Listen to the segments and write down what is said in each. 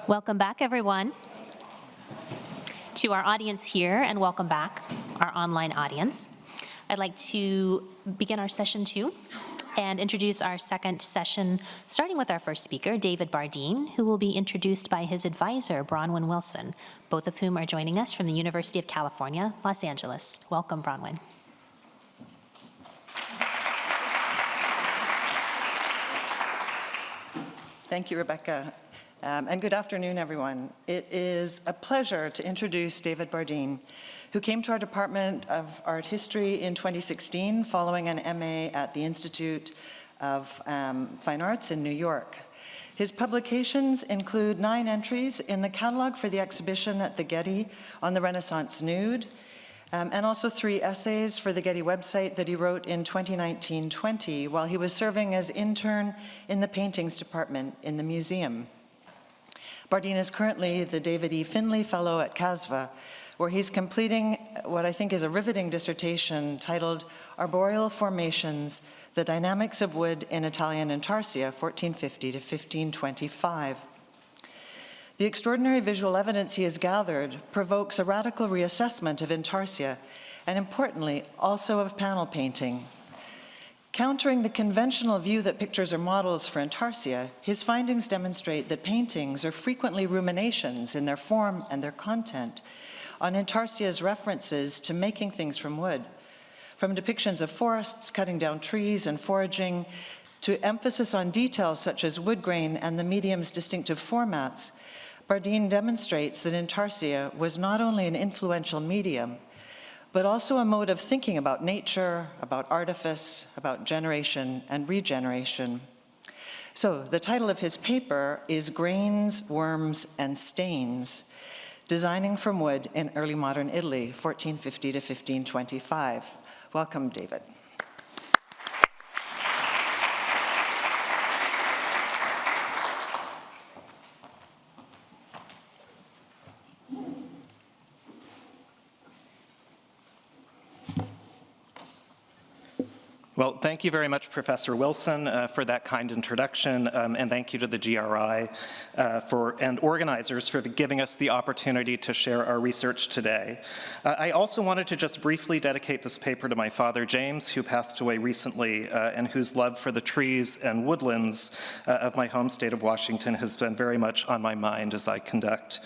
Welcome back, everyone, to our audience here, and welcome back, our online audience. I'd like to begin our session 2 and introduce our second session, starting with our first speaker, David Bardeen, who will be introduced by his advisor, Bronwen Wilson, both of whom are joining us from the University of California, Los Angeles. Welcome, Bronwen. Thank you, Rebecca. And good afternoon, everyone. It is a pleasure to introduce David Bardeen, who came to our Department of Art History in 2016 following an MA at the Institute of Fine Arts in New York. His publications include 9 entries in the catalog for the exhibition at the Getty on the Renaissance nude, and also 3 essays for the Getty website that he wrote in 2019-20 while he was serving as intern in the paintings department in the museum. Bardeen is currently the David E. Finley Fellow at CASVA, where he's completing what I think is a riveting dissertation titled Arboreal Formations, The Dynamics of Wood in Italian Intarsia, 1450 to 1525. The extraordinary visual evidence he has gathered provokes a radical reassessment of Intarsia, and importantly, also of panel painting. Countering the conventional view that pictures are models for Intarsia, his findings demonstrate that paintings are frequently ruminations in their form and their content on Intarsia's references to making things from wood, from depictions of forests, cutting down trees and foraging, to emphasis on details such as wood grain and the medium's distinctive formats. Bardeen demonstrates that Intarsia was not only an influential medium, but also a mode of thinking about nature, about artifice, about generation and regeneration. So the title of his paper is Grains, Worms, and Stains, Designing from Wood in Early Modern Italy, 1450 to 1525. Welcome, David. Well, thank you very much, Professor Wilson, for that kind introduction, and thank you to the GRI and organizers for giving us the opportunity to share our research today. I also wanted to just briefly dedicate this paper to my father, James, who passed away recently, and whose love for the trees and woodlands of my home state of Washington has been very much on my mind as I conduct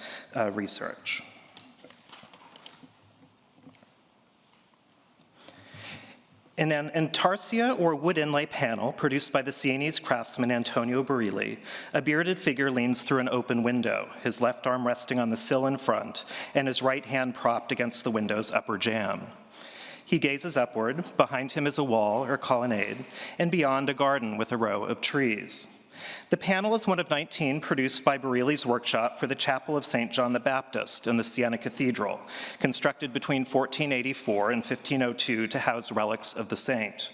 research. In an intarsia, or wood inlay panel, produced by the Sienese craftsman Antonio Barilli, a bearded figure leans through an open window, his left arm resting on the sill in front, and his right hand propped against the window's upper jamb. He gazes upward. Behind him is a wall, or colonnade, and beyond a garden with a row of trees. The panel is one of 19 produced by Barilli's workshop for the Chapel of St. John the Baptist in the Siena Cathedral, constructed between 1484 and 1502 to house relics of the saint.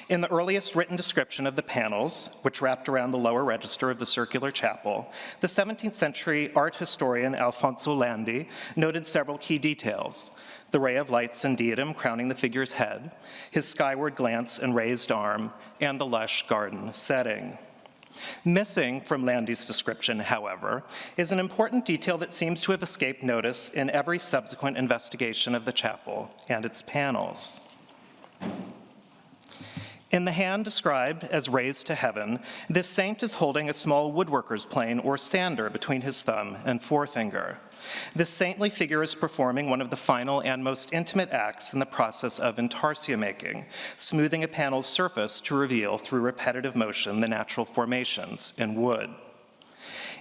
In the earliest written description of the panels, which wrapped around the lower register of the circular chapel, the 17th century art historian Alfonso Landi noted several key details: the ray of lights and diadem crowning the figure's head, his skyward glance and raised arm, and the lush garden setting. Missing from Landi's description, however, is an important detail that seems to have escaped notice in every subsequent investigation of the chapel and its panels. In the hand described as raised to heaven, this saint is holding a small woodworker's plane or sander between his thumb and forefinger. This saintly figure is performing one of the final and most intimate acts in the process of intarsia making, smoothing a panel's surface to reveal through repetitive motion the natural formations in wood.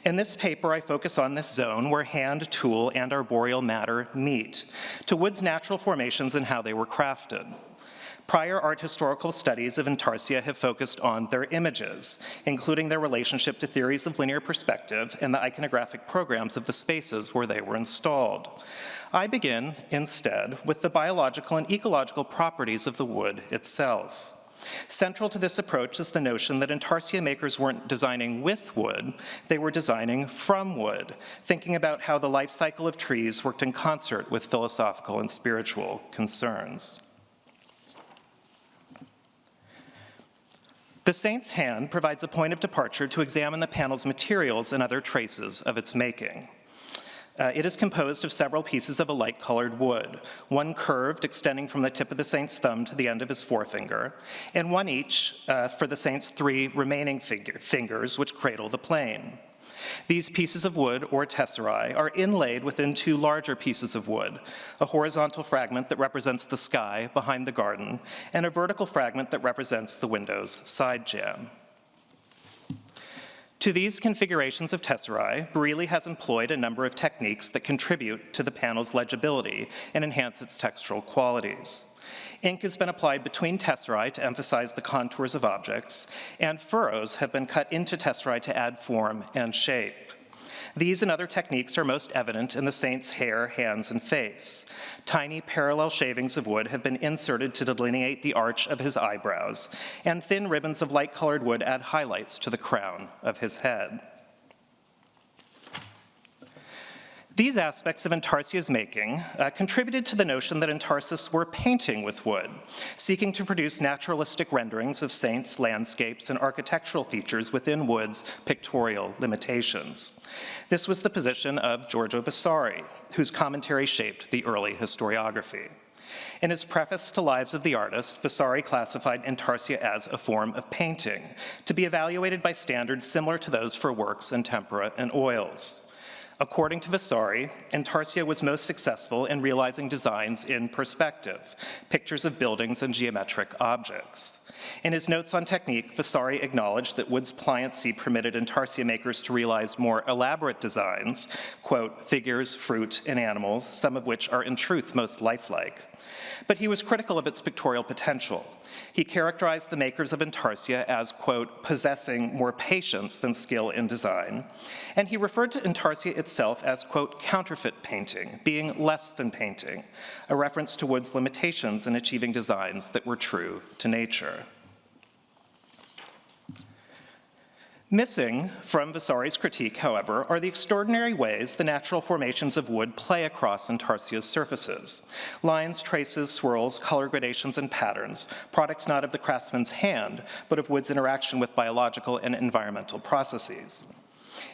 In this paper, I focus on this zone where hand, tool, and arboreal matter meet, to wood's natural formations and how they were crafted. Prior art historical studies of intarsia have focused on their images, including their relationship to theories of linear perspective and the iconographic programs of the spaces where they were installed. I begin, instead, with the biological and ecological properties of the wood itself. Central to this approach is the notion that intarsia makers weren't designing with wood, they were designing from wood, thinking about how the life cycle of trees worked in concert with philosophical and spiritual concerns. The saint's hand provides a point of departure to examine the panel's materials and other traces of its making. It is composed of several pieces of a light-colored wood, one curved, extending from the tip of the saint's thumb to the end of his forefinger, and one each for the saint's 3 remaining fingers, which cradle the plane. These pieces of wood, or tesserae, are inlaid within 2 larger pieces of wood, a horizontal fragment that represents the sky behind the garden, and a vertical fragment that represents the window's side jamb. To these configurations of tesserae, Bareilly has employed a number of techniques that contribute to the panel's legibility and enhance its textural qualities. Ink has been applied between tesserae to emphasize the contours of objects, and furrows have been cut into tesserae to add form and shape. These and other techniques are most evident in the saint's hair, hands, and face. Tiny parallel shavings of wood have been inserted to delineate the arch of his eyebrows, and thin ribbons of light-colored wood add highlights to the crown of his head. These aspects of Intarsia's making contributed to the notion that Intarsists were painting with wood, seeking to produce naturalistic renderings of saints, landscapes, and architectural features within wood's pictorial limitations. This was the position of Giorgio Vasari, whose commentary shaped the early historiography. In his preface to Lives of the Artist, Vasari classified Intarsia as a form of painting, to be evaluated by standards similar to those for works in tempera and oils. According to Vasari, Intarsia was most successful in realizing designs in perspective, pictures of buildings and geometric objects. In his notes on technique, Vasari acknowledged that wood's pliancy permitted Intarsia makers to realize more elaborate designs, quote, figures, fruit, and animals, some of which are in truth most lifelike. But he was critical of its pictorial potential. He characterized the makers of Intarsia as, quote, possessing more patience than skill in design, and he referred to Intarsia itself as, quote, counterfeit painting, being less than painting, a reference to wood's limitations in achieving designs that were true to nature. Missing from Vasari's critique, however, are the extraordinary ways the natural formations of wood play across Intarsia's surfaces. Lines, traces, swirls, color gradations, and patterns, products not of the craftsman's hand, but of wood's interaction with biological and environmental processes.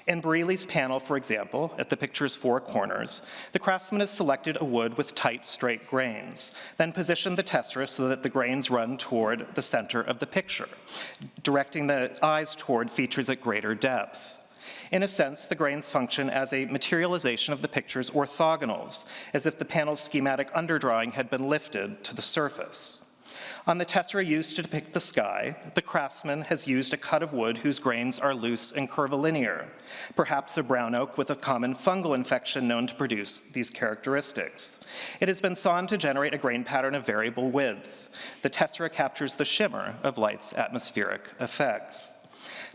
In Bareilly's panel, for example, at the picture's 4 corners, the craftsman has selected a wood with tight, straight grains, then positioned the tessera so that the grains run toward the center of the picture, directing the eyes toward features at greater depth. In a sense, the grains function as a materialization of the picture's orthogonals, as if the panel's schematic underdrawing had been lifted to the surface. On the tessera used to depict the sky, the craftsman has used a cut of wood whose grains are loose and curvilinear, perhaps a brown oak with a common fungal infection known to produce these characteristics. It has been sawn to generate a grain pattern of variable width. The tessera captures the shimmer of light's atmospheric effects.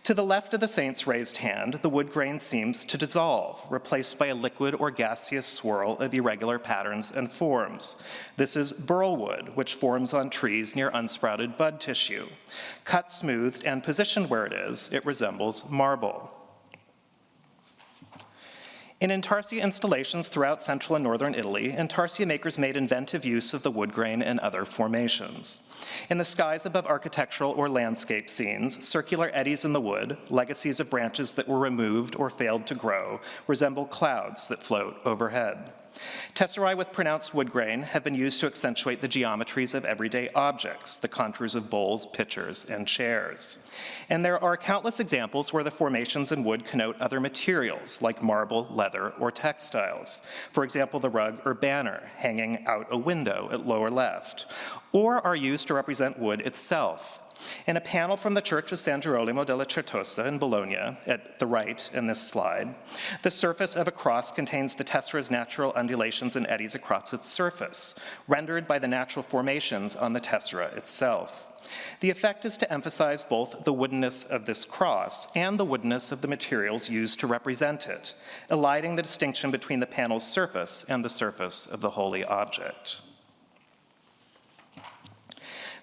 To the left of the saint's raised hand, the wood grain seems to dissolve, replaced by a liquid or gaseous swirl of irregular patterns and forms. This is burl wood, which forms on trees near unsprouted bud tissue. Cut, smoothed, and positioned where it is, it resembles marble. In Intarsia installations throughout central and northern Italy, Intarsia makers made inventive use of the wood grain and other formations. In the skies above architectural or landscape scenes, circular eddies in the wood, legacies of branches that were removed or failed to grow, resemble clouds that float overhead. Tesserae with pronounced wood grain have been used to accentuate the geometries of everyday objects, the contours of bowls, pitchers, and chairs. And there are countless examples where the formations in wood connote other materials, like marble, leather, or textiles. For example, the rug or banner hanging out a window at lower left, or are used to represent wood itself. In a panel from the Church of San Girolamo della Certosa in Bologna, at the right in this slide, the surface of a cross contains the tessera's natural undulations and eddies across its surface, rendered by the natural formations on the tessera itself. The effect is to emphasize both the woodenness of this cross and the woodenness of the materials used to represent it, eliding the distinction between the panel's surface and the surface of the holy object.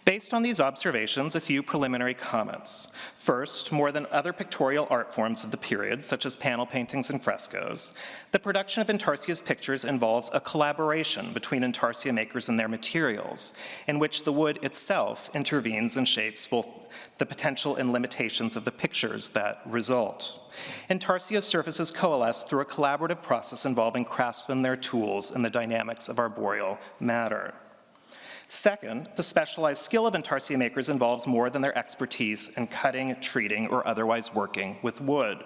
Based on these observations, a few preliminary comments. First, more than other pictorial art forms of the period, such as panel paintings and frescoes, the production of intarsia's pictures involves a collaboration between intarsia makers and their materials, in which the wood itself intervenes and shapes both the potential and limitations of the pictures that result. Intarsia's surfaces coalesce through a collaborative process involving craftsmen, their tools, and the dynamics of arboreal matter. Second, the specialized skill of intarsia makers involves more than their expertise in cutting, treating, or otherwise working with wood.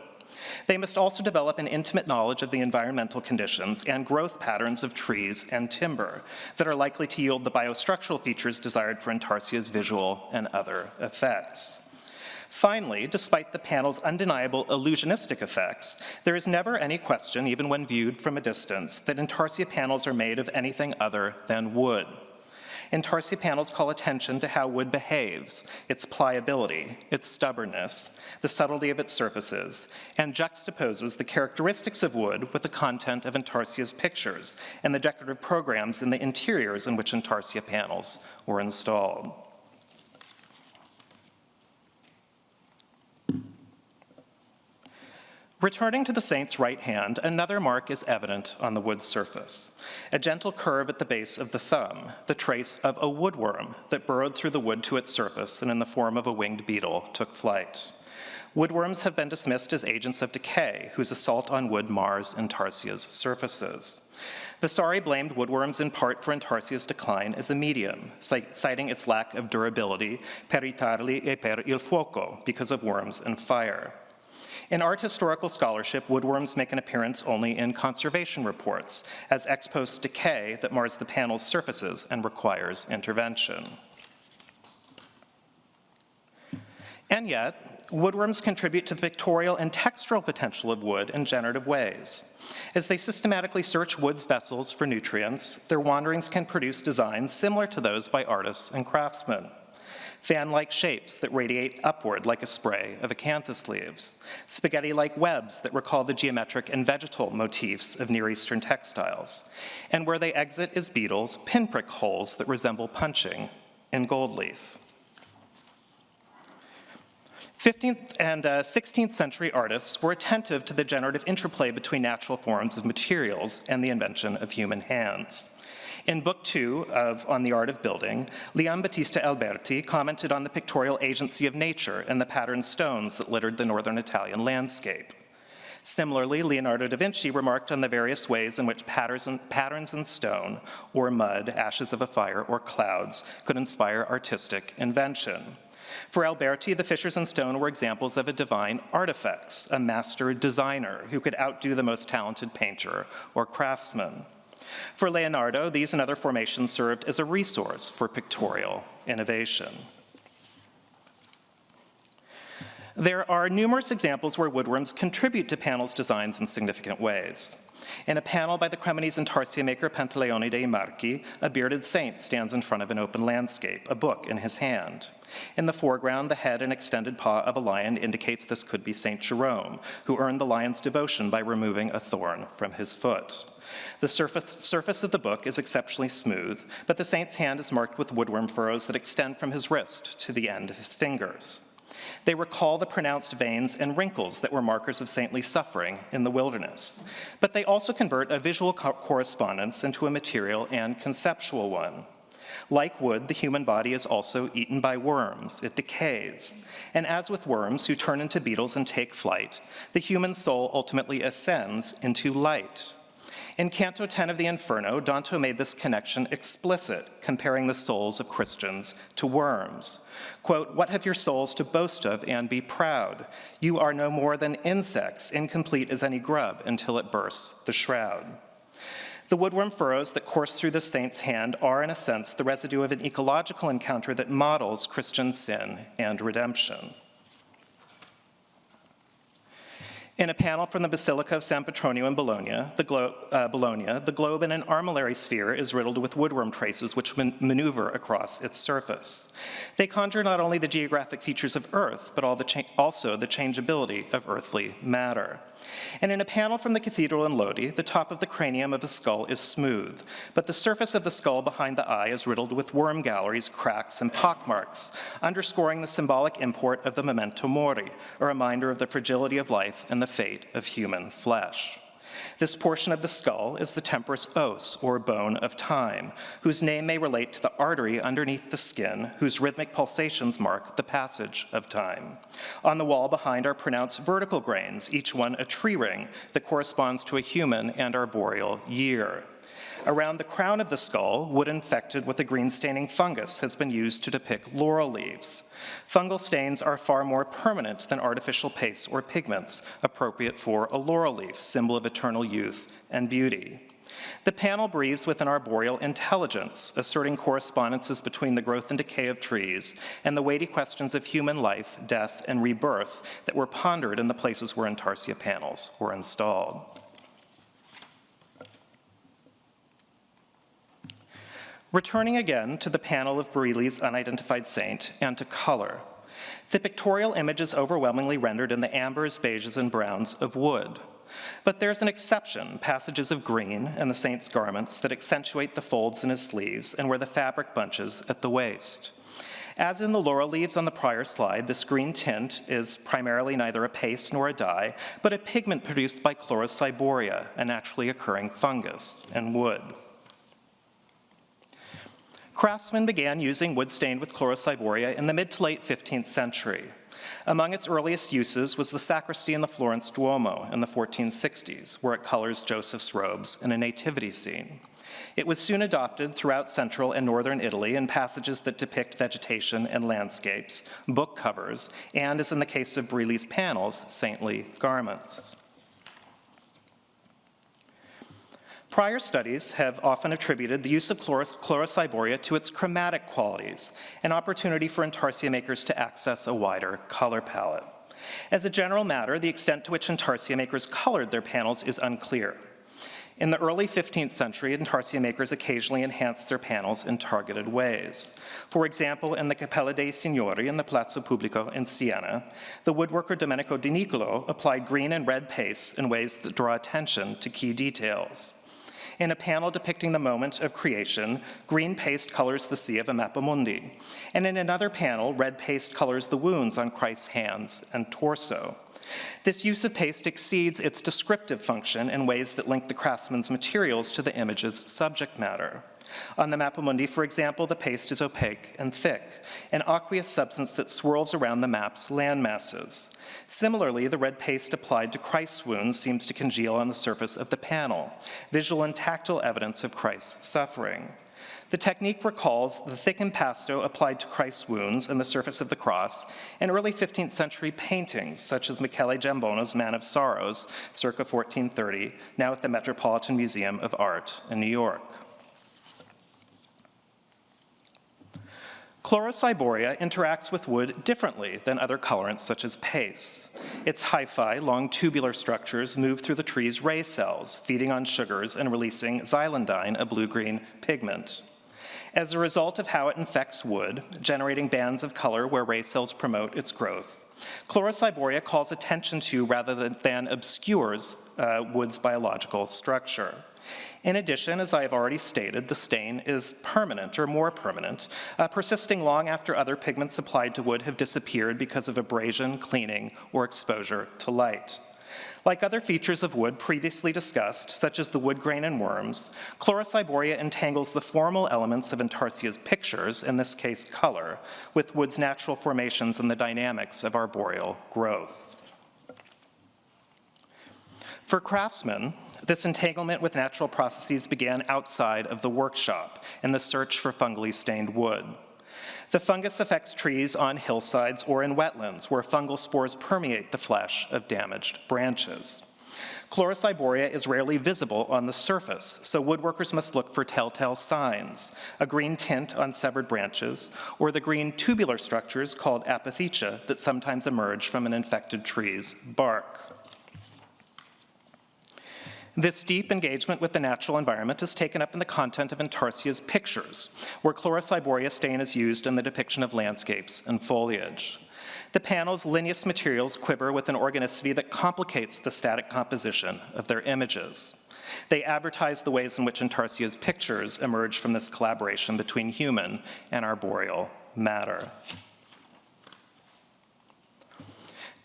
They must also develop an intimate knowledge of the environmental conditions and growth patterns of trees and timber that are likely to yield the biostructural features desired for intarsia's visual and other effects. Finally, despite the panel's undeniable illusionistic effects, there is never any question, even when viewed from a distance, that intarsia panels are made of anything other than wood. Intarsia panels call attention to how wood behaves, its pliability, its stubbornness, the subtlety of its surfaces, and juxtaposes the characteristics of wood with the content of intarsia's pictures and the decorative programs in the interiors in which intarsia panels were installed. Returning to the saint's right hand, another mark is evident on the wood surface. A gentle curve at the base of the thumb, the trace of a woodworm that burrowed through the wood to its surface and in the form of a winged beetle took flight. Woodworms have been dismissed as agents of decay, whose assault on wood mars intarsia's surfaces. Vasari blamed woodworms in part for intarsia's decline as a medium, citing its lack of durability, per i tarli e per il fuoco, because of worms and fire. In art historical scholarship, woodworms make an appearance only in conservation reports, as ex post decay that mars the panel's surfaces and requires intervention. And yet, woodworms contribute to the pictorial and textural potential of wood in generative ways. As they systematically search wood's vessels for nutrients, their wanderings can produce designs similar to those by artists and craftsmen. Fan-like shapes that radiate upward like a spray of acanthus leaves, spaghetti-like webs that recall the geometric and vegetal motifs of Near Eastern textiles, and where they exit as beetles, pinprick holes that resemble punching in gold leaf. 15th and 16th century artists were attentive to the generative interplay between natural forms of materials and the invention of human hands. In Book 2 of On the Art of Building, Leon Battista Alberti commented on the pictorial agency of nature and the patterned stones that littered the northern Italian landscape. Similarly, Leonardo da Vinci remarked on the various ways in which patterns in stone, or mud, ashes of a fire, or clouds could inspire artistic invention. For Alberti, the fissures in stone were examples of a divine artifex, a master designer who could outdo the most talented painter or craftsman. For Leonardo, these and other formations served as a resource for pictorial innovation. There are numerous examples where woodworms contribute to panels' designs in significant ways. In a panel by the Cremonese intarsia maker Pantaleone dei Marchi, a bearded saint stands in front of an open landscape, a book in his hand. In the foreground, the head and extended paw of a lion indicates this could be Saint Jerome, who earned the lion's devotion by removing a thorn from his foot. The surface of the book is exceptionally smooth, but the saint's hand is marked with woodworm furrows that extend from his wrist to the end of his fingers. They recall the pronounced veins and wrinkles that were markers of saintly suffering in the wilderness, but they also convert a visual correspondence into a material and conceptual one. Like wood, the human body is also eaten by worms. It decays. And as with worms who turn into beetles and take flight, the human soul ultimately ascends into light. In Canto 10 of the Inferno, Dante made this connection explicit, comparing the souls of Christians to worms. Quote, "What have your souls to boast of and be proud? You are no more than insects, incomplete as any grub until it bursts the shroud." The woodworm furrows that course through the saint's hand are, in a sense, the residue of an ecological encounter that models Christian sin and redemption. In a panel from the Basilica of San Petronio in Bologna, the globe in an armillary sphere is riddled with woodworm traces which maneuver across its surface. They conjure not only the geographic features of Earth, but also the changeability of earthly matter. And in a panel from the cathedral in Lodi, the top of the cranium of the skull is smooth, but the surface of the skull behind the eye is riddled with worm galleries, cracks, and pockmarks, underscoring the symbolic import of the memento mori, a reminder of the fragility of life and the fate of human flesh. This portion of the skull is the temporis os, or bone of time, whose name may relate to the artery underneath the skin, whose rhythmic pulsations mark the passage of time. On the wall behind are pronounced vertical grains, each one a tree ring that corresponds to a human and arboreal year. Around the crown of the skull, wood infected with a green-staining fungus has been used to depict laurel leaves. Fungal stains are far more permanent than artificial pastes or pigments, appropriate for a laurel leaf, symbol of eternal youth and beauty. The panel breathes with an arboreal intelligence, asserting correspondences between the growth and decay of trees and the weighty questions of human life, death, and rebirth that were pondered in the places where intarsia panels were installed. Returning again to the panel of Bareilly's Unidentified Saint and to color, the pictorial image is overwhelmingly rendered in the ambers, beiges, and browns of wood. But there's an exception, passages of green in the saint's garments that accentuate the folds in his sleeves and where the fabric bunches at the waist. As in the laurel leaves on the prior slide, this green tint is primarily neither a paste nor a dye, but a pigment produced by Chlorociboria, a naturally occurring fungus, and wood. Craftsmen began using wood stained with Chlorociboria in the mid to late 15th century. Among its earliest uses was the sacristy in the Florence Duomo in the 1460s, where it colors Joseph's robes in a nativity scene. It was soon adopted throughout central and northern Italy in passages that depict vegetation and landscapes, book covers, and, as in the case of Bareilly's panels, saintly garments. Prior studies have often attributed the use of Chlorociboria to its chromatic qualities, an opportunity for intarsia makers to access a wider color palette. As a general matter, the extent to which intarsia makers colored their panels is unclear. In the early 15th century, intarsia makers occasionally enhanced their panels in targeted ways. For example, in the Cappella dei Signori in the Palazzo Pubblico in Siena, the woodworker Domenico Di Nicolo applied green and red pastes in ways that draw attention to key details. In a panel depicting the moment of creation, green paste colors the sea of a mappamundi. And in another panel, red paste colors the wounds on Christ's hands and torso. This use of paste exceeds its descriptive function in ways that link the craftsman's materials to the image's subject matter. On the mappamundi, for example, the paste is opaque and thick, an aqueous substance that swirls around the map's landmasses. Similarly, the red paste applied to Christ's wounds seems to congeal on the surface of the panel, visual and tactile evidence of Christ's suffering. The technique recalls the thick impasto applied to Christ's wounds and the surface of the cross in early 15th century paintings, such as Michele Giambono's Man of Sorrows, circa 1430, now at the Metropolitan Museum of Art in New York. Chlorociboria interacts with wood differently than other colorants such as pastes. Its hyphae, long tubular structures, move through the tree's ray cells, feeding on sugars and releasing xylindine, a blue-green pigment. As a result of how it infects wood, generating bands of color where ray cells promote its growth, Chlorociboria calls attention to rather than obscures wood's biological structure. In addition, as I have already stated, the stain is permanent or more permanent, persisting long after other pigments applied to wood have disappeared because of abrasion, cleaning, or exposure to light. Like other features of wood previously discussed, such as the wood grain and worms, Chlorociboria entangles the formal elements of intarsia's pictures, in this case color, with wood's natural formations and the dynamics of arboreal growth. For craftsmen, this entanglement with natural processes began outside of the workshop in the search for fungally stained wood. The fungus affects trees on hillsides or in wetlands where fungal spores permeate the flesh of damaged branches. Chlorociboria is rarely visible on the surface, so woodworkers must look for telltale signs, a green tint on severed branches, or the green tubular structures called apothecia that sometimes emerge from an infected tree's bark. This deep engagement with the natural environment is taken up in the content of Intarsia's pictures, where chlorocyboria stain is used in the depiction of landscapes and foliage. The panel's lineous materials quiver with an organicity that complicates the static composition of their images. They advertise the ways in which Intarsia's pictures emerge from this collaboration between human and arboreal matter.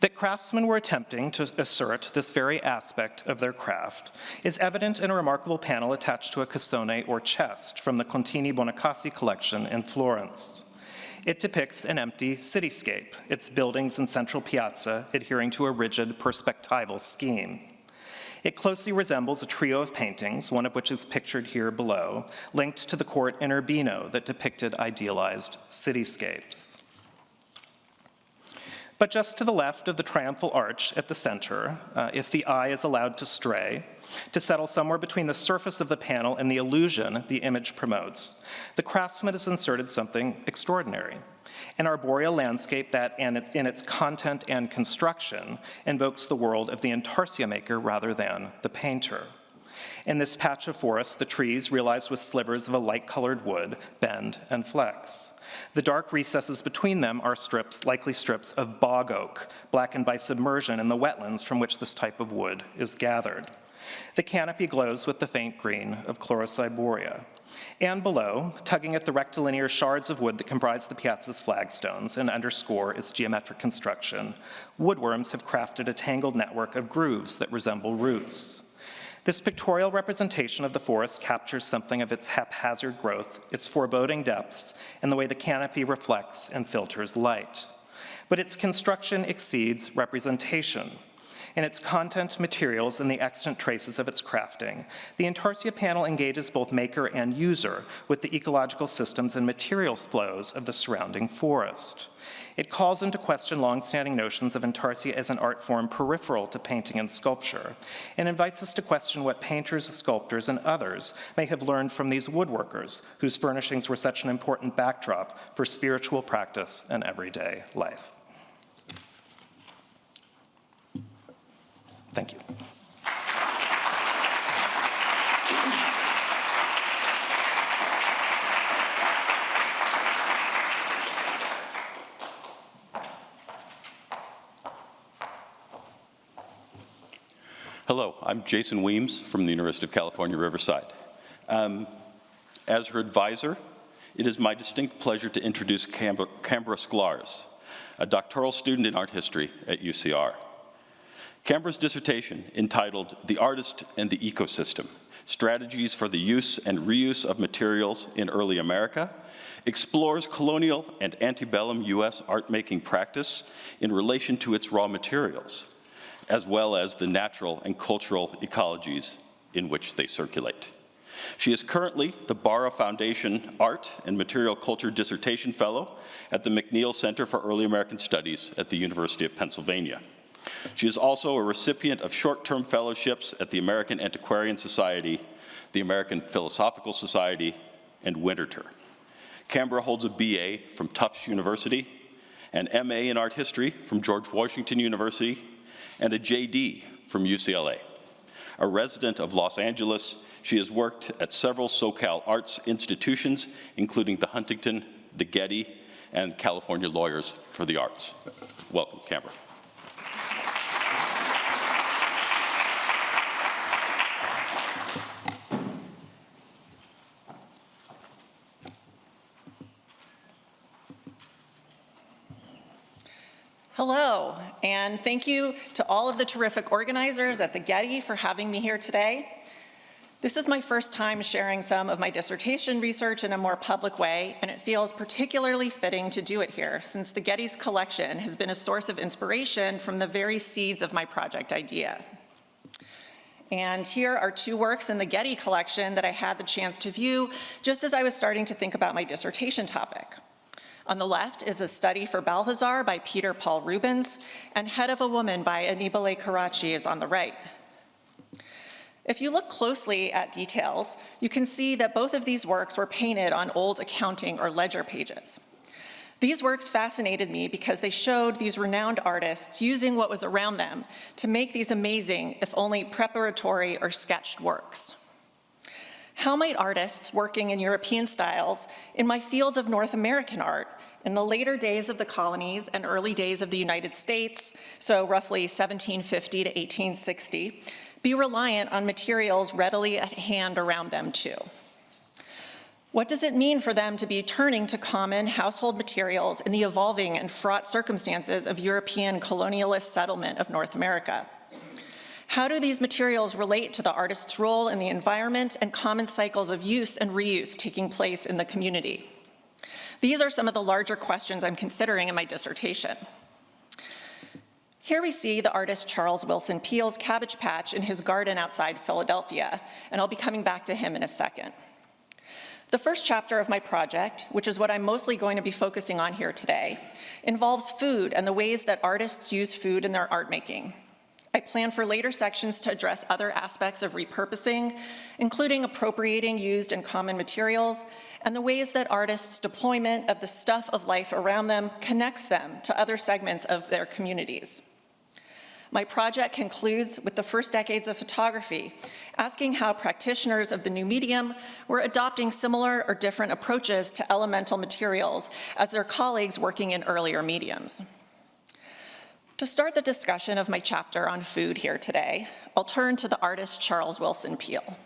That craftsmen were attempting to assert this very aspect of their craft is evident in a remarkable panel attached to a cassone or chest from the Contini Bonacassi collection in Florence. It depicts an empty cityscape, its buildings and central piazza adhering to a rigid perspectival scheme. It closely resembles a trio of paintings, one of which is pictured here below, linked to the court in Urbino that depicted idealized cityscapes. But just to the left of the triumphal arch at the center, if the eye is allowed to stray, to settle somewhere between the surface of the panel and the illusion the image promotes, the craftsman has inserted something extraordinary, an arboreal landscape that, in its content and construction, invokes the world of the Intarsia maker rather than the painter. In this patch of forest, the trees, realized with slivers of a light-colored wood, bend and flex. The dark recesses between them are strips, likely strips of bog oak, blackened by submersion in the wetlands from which this type of wood is gathered. The canopy glows with the faint green of chlorocyboria. And below, tugging at the rectilinear shards of wood that comprise the piazza's flagstones and underscore its geometric construction, woodworms have crafted a tangled network of grooves that resemble roots. This pictorial representation of the forest captures something of its haphazard growth, its foreboding depths, and the way the canopy reflects and filters light. But its construction exceeds representation. In its content, materials, and the extant traces of its crafting, the Intarsia panel engages both maker and user with the ecological systems and materials flows of the surrounding forest. It calls into question long-standing notions of Intarsia as an art form peripheral to painting and sculpture, and invites us to question what painters, sculptors, and others may have learned from these woodworkers, whose furnishings were such an important backdrop for spiritual practice and everyday life. Thank you. Hello, I'm Jason Weems from the University of California, Riverside. As her advisor, it is my distinct pleasure to introduce Cambra Sklarz, a doctoral student in art history at UCR. Cambra's dissertation, entitled The Artist and the Ecosystem, Strategies for the Use and Reuse of Materials in Early America, explores colonial and antebellum US art-making practice in relation to its raw materials, as well as the natural and cultural ecologies in which they circulate. She is currently the Barra Foundation Art and Material Culture Dissertation Fellow at the McNeil Center for Early American Studies at the University of Pennsylvania. She is also a recipient of short-term fellowships at the American Antiquarian Society, the American Philosophical Society, and Winterthur. Cambra holds a BA from Tufts University, an MA in art history from George Washington University, and a JD from UCLA. A resident of Los Angeles, she has worked at several SoCal arts institutions, including the Huntington, the Getty, and California Lawyers for the Arts. Welcome, Cambra. Hello, and thank you to all of the terrific organizers at the Getty for having me here today. This is my first time sharing some of my dissertation research in a more public way, and it feels particularly fitting to do it here, since the Getty's collection has been a source of inspiration from the very seeds of my project idea. And here are two works in the Getty collection that I had the chance to view just as I was starting to think about my dissertation topic. On the left is a study for Balthazar by Peter Paul Rubens, and Head of a Woman by Annibale Carracci is on the right. If you look closely at details, you can see that both of these works were painted on old accounting or ledger pages. These works fascinated me because they showed these renowned artists using what was around them to make these amazing, if only preparatory or sketched works. How might artists working in European styles in my field of North American art in the later days of the colonies and early days of the United States, so roughly 1750 to 1860, be reliant on materials readily at hand around them too? What does it mean for them to be turning to common household materials in the evolving and fraught circumstances of European colonialist settlement of North America? How do these materials relate to the artist's role in the environment and common cycles of use and reuse taking place in the community? These are some of the larger questions I'm considering in my dissertation. Here we see the artist Charles Willson Peale's cabbage patch in his garden outside Philadelphia, and I'll be coming back to him in a second. The first chapter of my project, which is what I'm mostly going to be focusing on here today, involves food and the ways that artists use food in their art making. I plan for later sections to address other aspects of repurposing, including appropriating used and common materials, and the ways that artists' deployment of the stuff of life around them connects them to other segments of their communities. My project concludes with the first decades of photography, asking how practitioners of the new medium were adopting similar or different approaches to elemental materials as their colleagues working in earlier mediums. To start the discussion of my chapter on food here today, I'll turn to the artist Charles Willson Peale.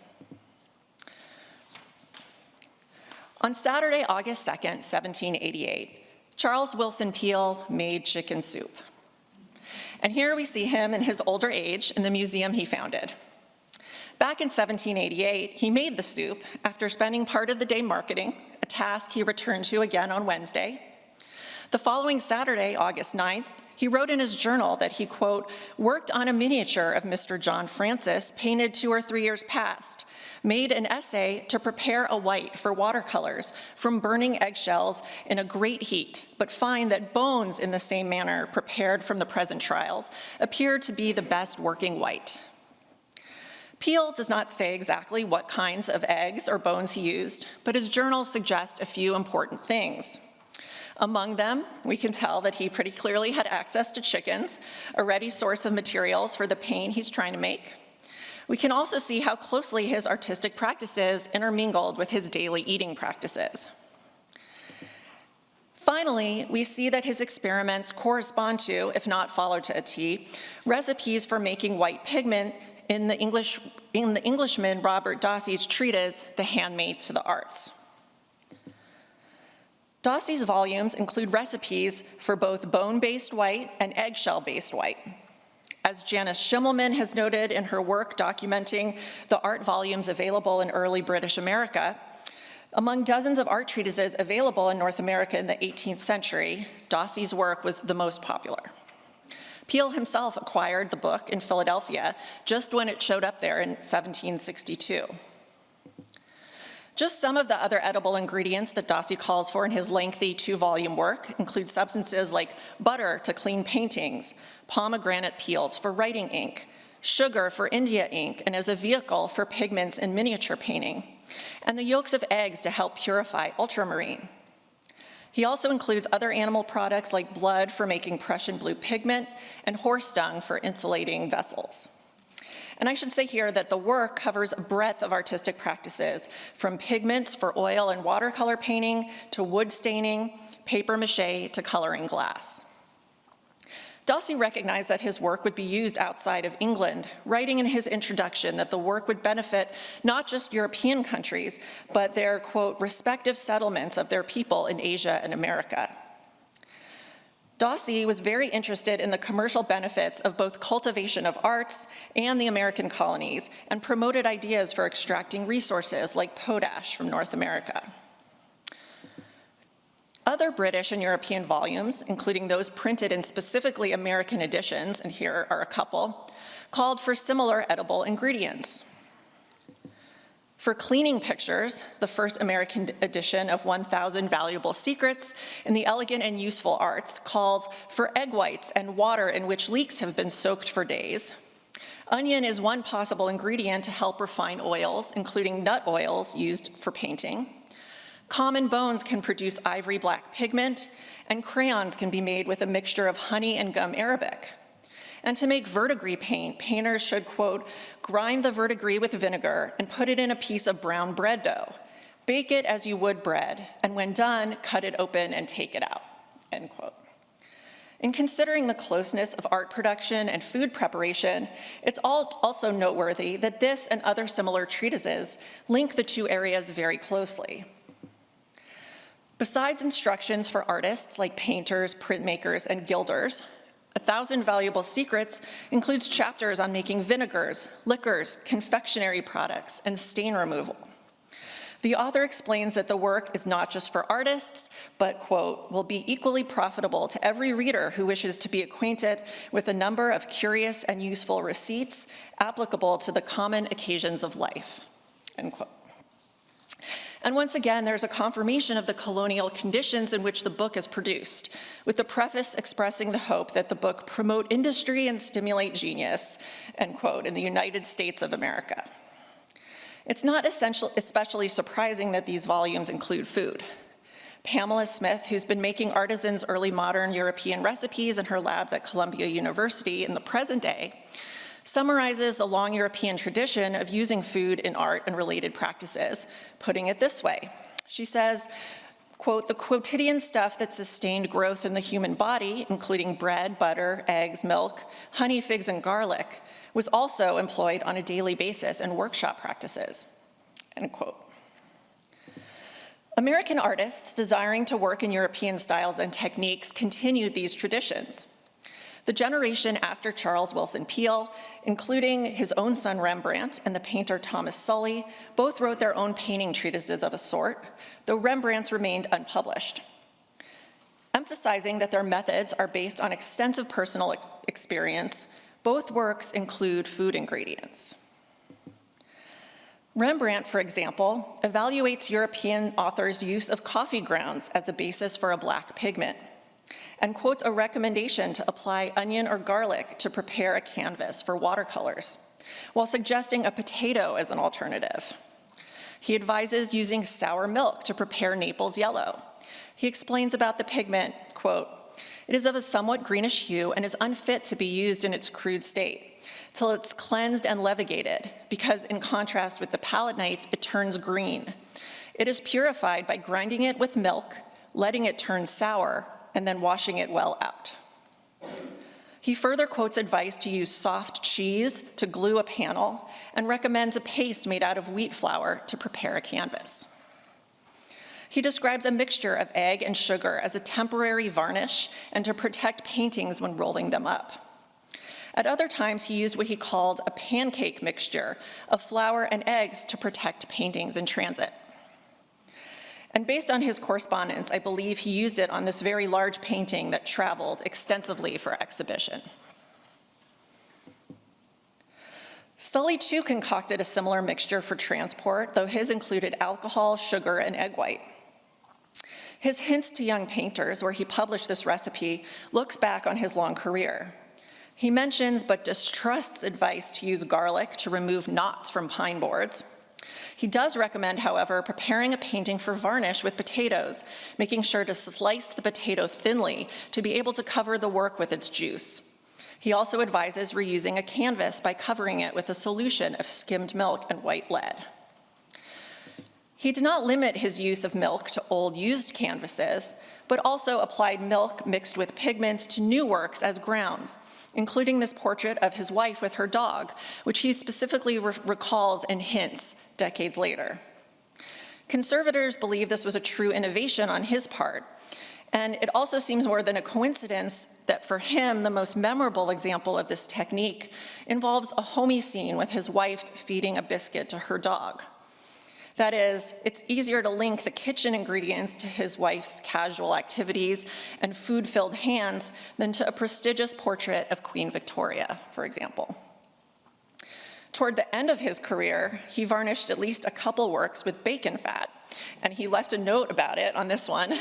On Saturday, August 2nd, 1788, Charles Willson Peale made chicken soup. And here we see him in his older age in the museum he founded. Back in 1788, he made the soup after spending part of the day marketing, a task he returned to again on Wednesday. The following Saturday, August 9th, he wrote in his journal that he, quote, worked on a miniature of Mr. John Francis painted 2 or 3 years past, made an essay to prepare a white for watercolors from burning eggshells in a great heat, but find that bones in the same manner prepared from the present trials appear to be the best working white. Peale does not say exactly what kinds of eggs or bones he used, but his journals suggest a few important things. Among them, we can tell that he pretty clearly had access to chickens, a ready source of materials for the paint he's trying to make. We can also see how closely his artistic practices intermingled with his daily eating practices. Finally, we see that his experiments correspond to, if not follow to a T, recipes for making white pigment in the Englishman Robert Dossie's treatise, The Handmaid to the Arts. Dossie's volumes include recipes for both bone-based white and eggshell-based white. As Janice Schimmelman has noted in her work documenting the art volumes available in early British America, among dozens of art treatises available in North America in the 18th century, Dossie's work was the most popular. Peale himself acquired the book in Philadelphia just when it showed up there in 1762. Just some of the other edible ingredients that Dossie calls for in his lengthy 2-volume work include substances like butter to clean paintings, pomegranate peels for writing ink, sugar for India ink and as a vehicle for pigments in miniature painting, and the yolks of eggs to help purify ultramarine. He also includes other animal products like blood for making Prussian blue pigment and horse dung for insulating vessels. And I should say here that the work covers a breadth of artistic practices, from pigments for oil and watercolor painting to wood staining, paper mache to coloring glass. Dossie recognized that his work would be used outside of England, writing in his introduction that the work would benefit not just European countries, but their, quote, respective settlements of their people in Asia and America. Dossie was very interested in the commercial benefits of both cultivation of arts and the American colonies and promoted ideas for extracting resources like potash from North America. Other British and European volumes, including those printed in specifically American editions, and here are a couple, called for similar edible ingredients. For cleaning pictures, the first American edition of 1,000 Valuable Secrets in the Elegant and Useful Arts calls for egg whites and water in which leeks have been soaked for days. Onion is one possible ingredient to help refine oils, including nut oils used for painting. Common bones can produce ivory black pigment, and crayons can be made with a mixture of honey and gum arabic. And to make verdigris paint, painters should, quote, grind the verdigris with vinegar and put it in a piece of brown bread dough. Bake it as you would bread, and when done, cut it open and take it out, end quote. In considering the closeness of art production and food preparation, it's also noteworthy that this and other similar treatises link the two areas very closely. Besides instructions for artists like painters, printmakers, and gilders, 1,000 Valuable Secrets includes chapters on making vinegars, liquors, confectionery products, and stain removal. The author explains that the work is not just for artists, but, quote, will be equally profitable to every reader who wishes to be acquainted with a number of curious and useful receipts applicable to the common occasions of life, end quote. And once again, there's a confirmation of the colonial conditions in which the book is produced, with the preface expressing the hope that the book promote industry and stimulate genius, end quote, in the United States of America. It's not especially surprising that these volumes include food. Pamela Smith, who's been making artisans' early modern European recipes in her labs at Columbia University in the present day, summarizes the long European tradition of using food in art and related practices, putting it this way. She says, quote, the quotidian stuff that sustained growth in the human body, including bread, butter, eggs, milk, honey, figs, and garlic, was also employed on a daily basis in workshop practices, end quote. American artists desiring to work in European styles and techniques continued these traditions. The generation after Charles Willson Peale, including his own son Rembrandt and the painter Thomas Sully, both wrote their own painting treatises of a sort, though Rembrandt's remained unpublished. Emphasizing that their methods are based on extensive personal experience, both works include food ingredients. Rembrandt, for example, evaluates European authors' use of coffee grounds as a basis for a black pigment, and quotes a recommendation to apply onion or garlic to prepare a canvas for watercolors, while suggesting a potato as an alternative. He advises using sour milk to prepare Naples yellow. He explains about the pigment, quote, it is of a somewhat greenish hue and is unfit to be used in its crude state, till it's cleansed and levigated, because in contrast with the palette knife, it turns green. It is purified by grinding it with milk, letting it turn sour, and then washing it well out. He further quotes advice to use soft cheese to glue a panel and recommends a paste made out of wheat flour to prepare a canvas. He describes a mixture of egg and sugar as a temporary varnish and to protect paintings when rolling them up. At other times, he used what he called a pancake mixture of flour and eggs to protect paintings in transit. And based on his correspondence, I believe he used it on this very large painting that traveled extensively for exhibition. Sully too concocted a similar mixture for transport, though his included alcohol, sugar, and egg white. His Hints to Young Painters, where he published this recipe, looks back on his long career. He mentions but distrusts advice to use garlic to remove knots from pine boards. He does recommend, however, preparing a painting for varnish with potatoes, making sure to slice the potato thinly to be able to cover the work with its juice. He also advises reusing a canvas by covering it with a solution of skimmed milk and white lead. He did not limit his use of milk to old used canvases, but also applied milk mixed with pigments to new works as grounds, including this portrait of his wife with her dog, which he specifically recalls in Hints decades later. Conservators believe this was a true innovation on his part, and it also seems more than a coincidence that for him, the most memorable example of this technique involves a homey scene with his wife feeding a biscuit to her dog. That is, it's easier to link the kitchen ingredients to his wife's casual activities and food-filled hands than to a prestigious portrait of Queen Victoria, for example. Toward the end of his career, he varnished at least a couple works with bacon fat, and he left a note about it on this one.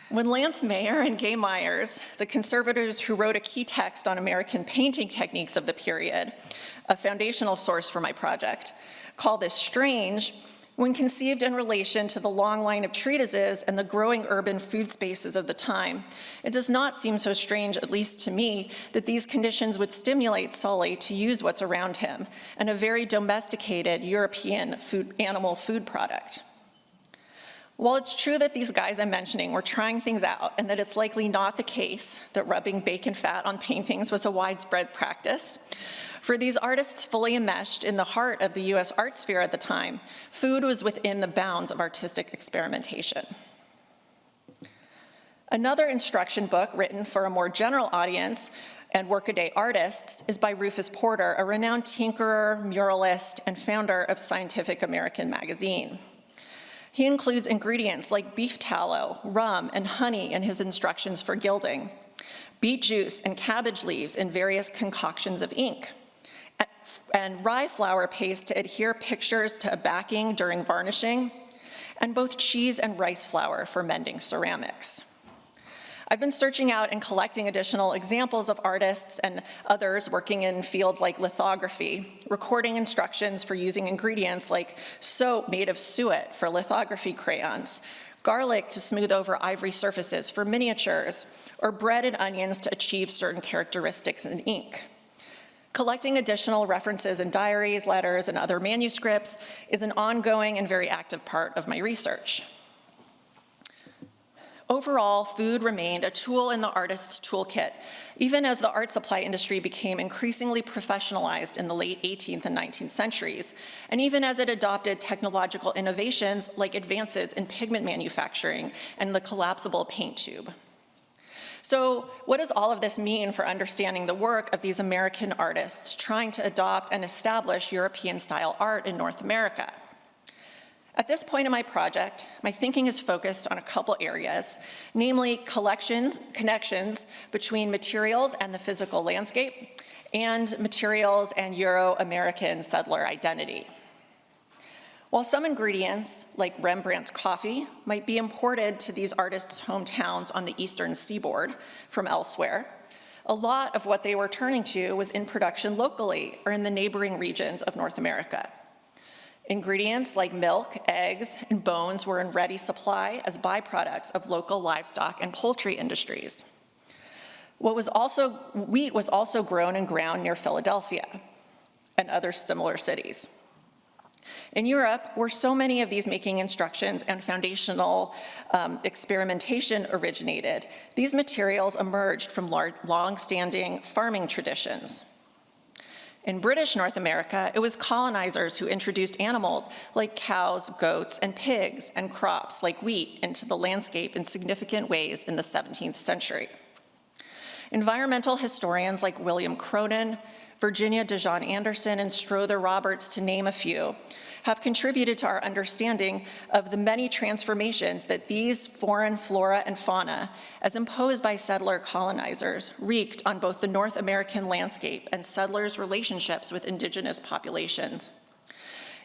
When Lance Mayer and Gay Myers, the conservators who wrote a key text on American painting techniques of the period, a foundational source for my project, call this strange, When conceived in relation to the long line of treatises and the growing urban food spaces of the time, it does not seem so strange, at least to me, that these conditions would stimulate Sully to use what's around him, and a very domesticated European animal food product. While it's true that these guys I'm mentioning were trying things out, and that it's likely not the case that rubbing bacon fat on paintings was a widespread practice, for these artists fully enmeshed in the heart of the US art sphere at the time, food was within the bounds of artistic experimentation. Another instruction book written for a more general audience and workaday artists is by Rufus Porter, a renowned tinkerer, muralist, and founder of Scientific American magazine. He includes ingredients like beef tallow, rum, and honey in his instructions for gilding, beet juice and cabbage leaves in various concoctions of ink, and rye flour paste to adhere pictures to a backing during varnishing, and both cheese and rice flour for mending ceramics. I've been searching out and collecting additional examples of artists and others working in fields like lithography, recording instructions for using ingredients like soap made of suet for lithography crayons, garlic to smooth over ivory surfaces for miniatures, or bread and onions to achieve certain characteristics in ink. Collecting additional references in diaries, letters, and other manuscripts is an ongoing and very active part of my research. Overall, food remained a tool in the artist's toolkit, even as the art supply industry became increasingly professionalized in the late 18th and 19th centuries, and even as it adopted technological innovations like advances in pigment manufacturing and the collapsible paint tube. So what does all of this mean for understanding the work of these American artists trying to adopt and establish European-style art in North America? At this point in my project, my thinking is focused on a couple areas, namely connections between materials and the physical landscape, and materials and Euro-American settler identity. While some ingredients, like Rembrandt's coffee, might be imported to these artists' hometowns on the eastern seaboard from elsewhere, a lot of what they were turning to was in production locally or in the neighboring regions of North America. Ingredients like milk, eggs, and bones were in ready supply as byproducts of local livestock and poultry industries. Wheat was also grown and ground near Philadelphia and other similar cities. In Europe, where so many of these making instructions and foundational experimentation originated, these materials emerged from long-standing farming traditions. In British North America, it was colonizers who introduced animals like cows, goats, and pigs, and crops like wheat into the landscape in significant ways in the 17th century. Environmental historians like William Cronin, Virginia DeJohn Anderson, and Strother Roberts, to name a few, have contributed to our understanding of the many transformations that these foreign flora and fauna, as imposed by settler colonizers, wreaked on both the North American landscape and settlers' relationships with indigenous populations.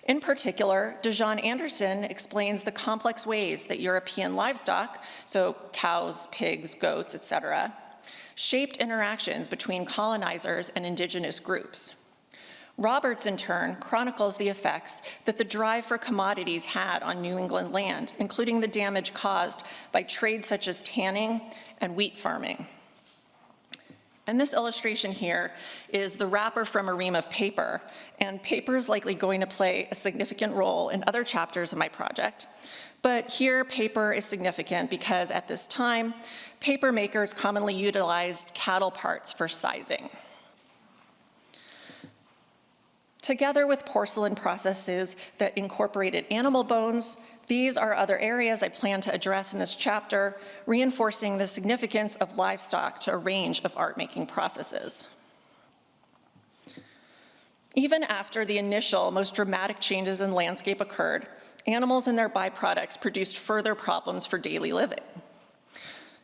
In particular, DeJohn Anderson explains the complex ways that European livestock, so cows, pigs, goats, etc., shaped interactions between colonizers and indigenous groups. Roberts, in turn, chronicles the effects that the drive for commodities had on New England land, including the damage caused by trades such as tanning and wheat farming. And this illustration here is the wrapper from a ream of paper, and paper is likely going to play a significant role in other chapters of my project. But here, paper is significant because at this time, paper makers commonly utilized cattle parts for sizing. Together with porcelain processes that incorporated animal bones, these are other areas I plan to address in this chapter, reinforcing the significance of livestock to a range of art-making processes. Even after the initial, most dramatic changes in landscape occurred, animals and their byproducts produced further problems for daily living.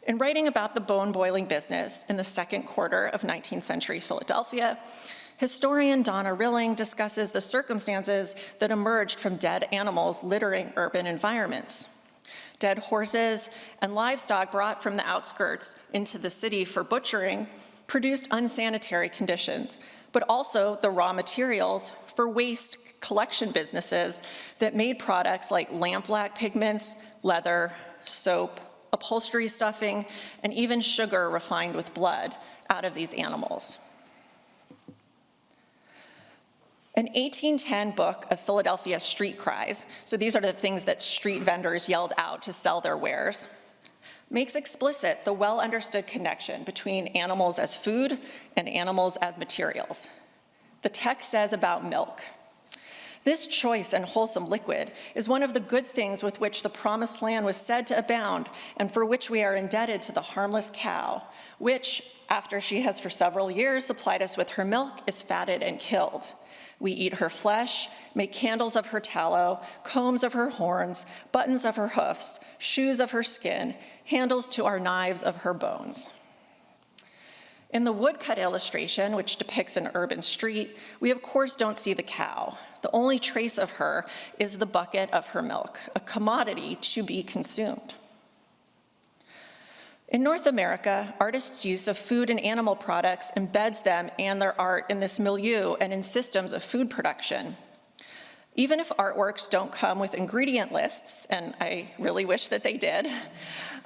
In writing about the bone-boiling business in the second quarter of 19th century Philadelphia, historian Donna Rilling discusses the circumstances that emerged from dead animals littering urban environments. Dead horses and livestock brought from the outskirts into the city for butchering produced unsanitary conditions, but also the raw materials for waste collection businesses that made products like lampblack pigments, leather, soap, upholstery stuffing, and even sugar refined with blood out of these animals. An 1810 book of Philadelphia street cries, so these are the things that street vendors yelled out to sell their wares, makes explicit the well-understood connection between animals as food and animals as materials. The text says about milk, "This choice and wholesome liquid is one of the good things with which the Promised Land was said to abound and for which we are indebted to the harmless cow, which, after she has for several years supplied us with her milk, is fatted and killed. We eat her flesh, make candles of her tallow, combs of her horns, buttons of her hoofs, shoes of her skin, handles to our knives of her bones." In the woodcut illustration, which depicts an urban street, we of course don't see the cow. The only trace of her is the bucket of her milk, a commodity to be consumed. In North America, artists' use of food and animal products embeds them and their art in this milieu and in systems of food production. Even if artworks don't come with ingredient lists, and I really wish that they did,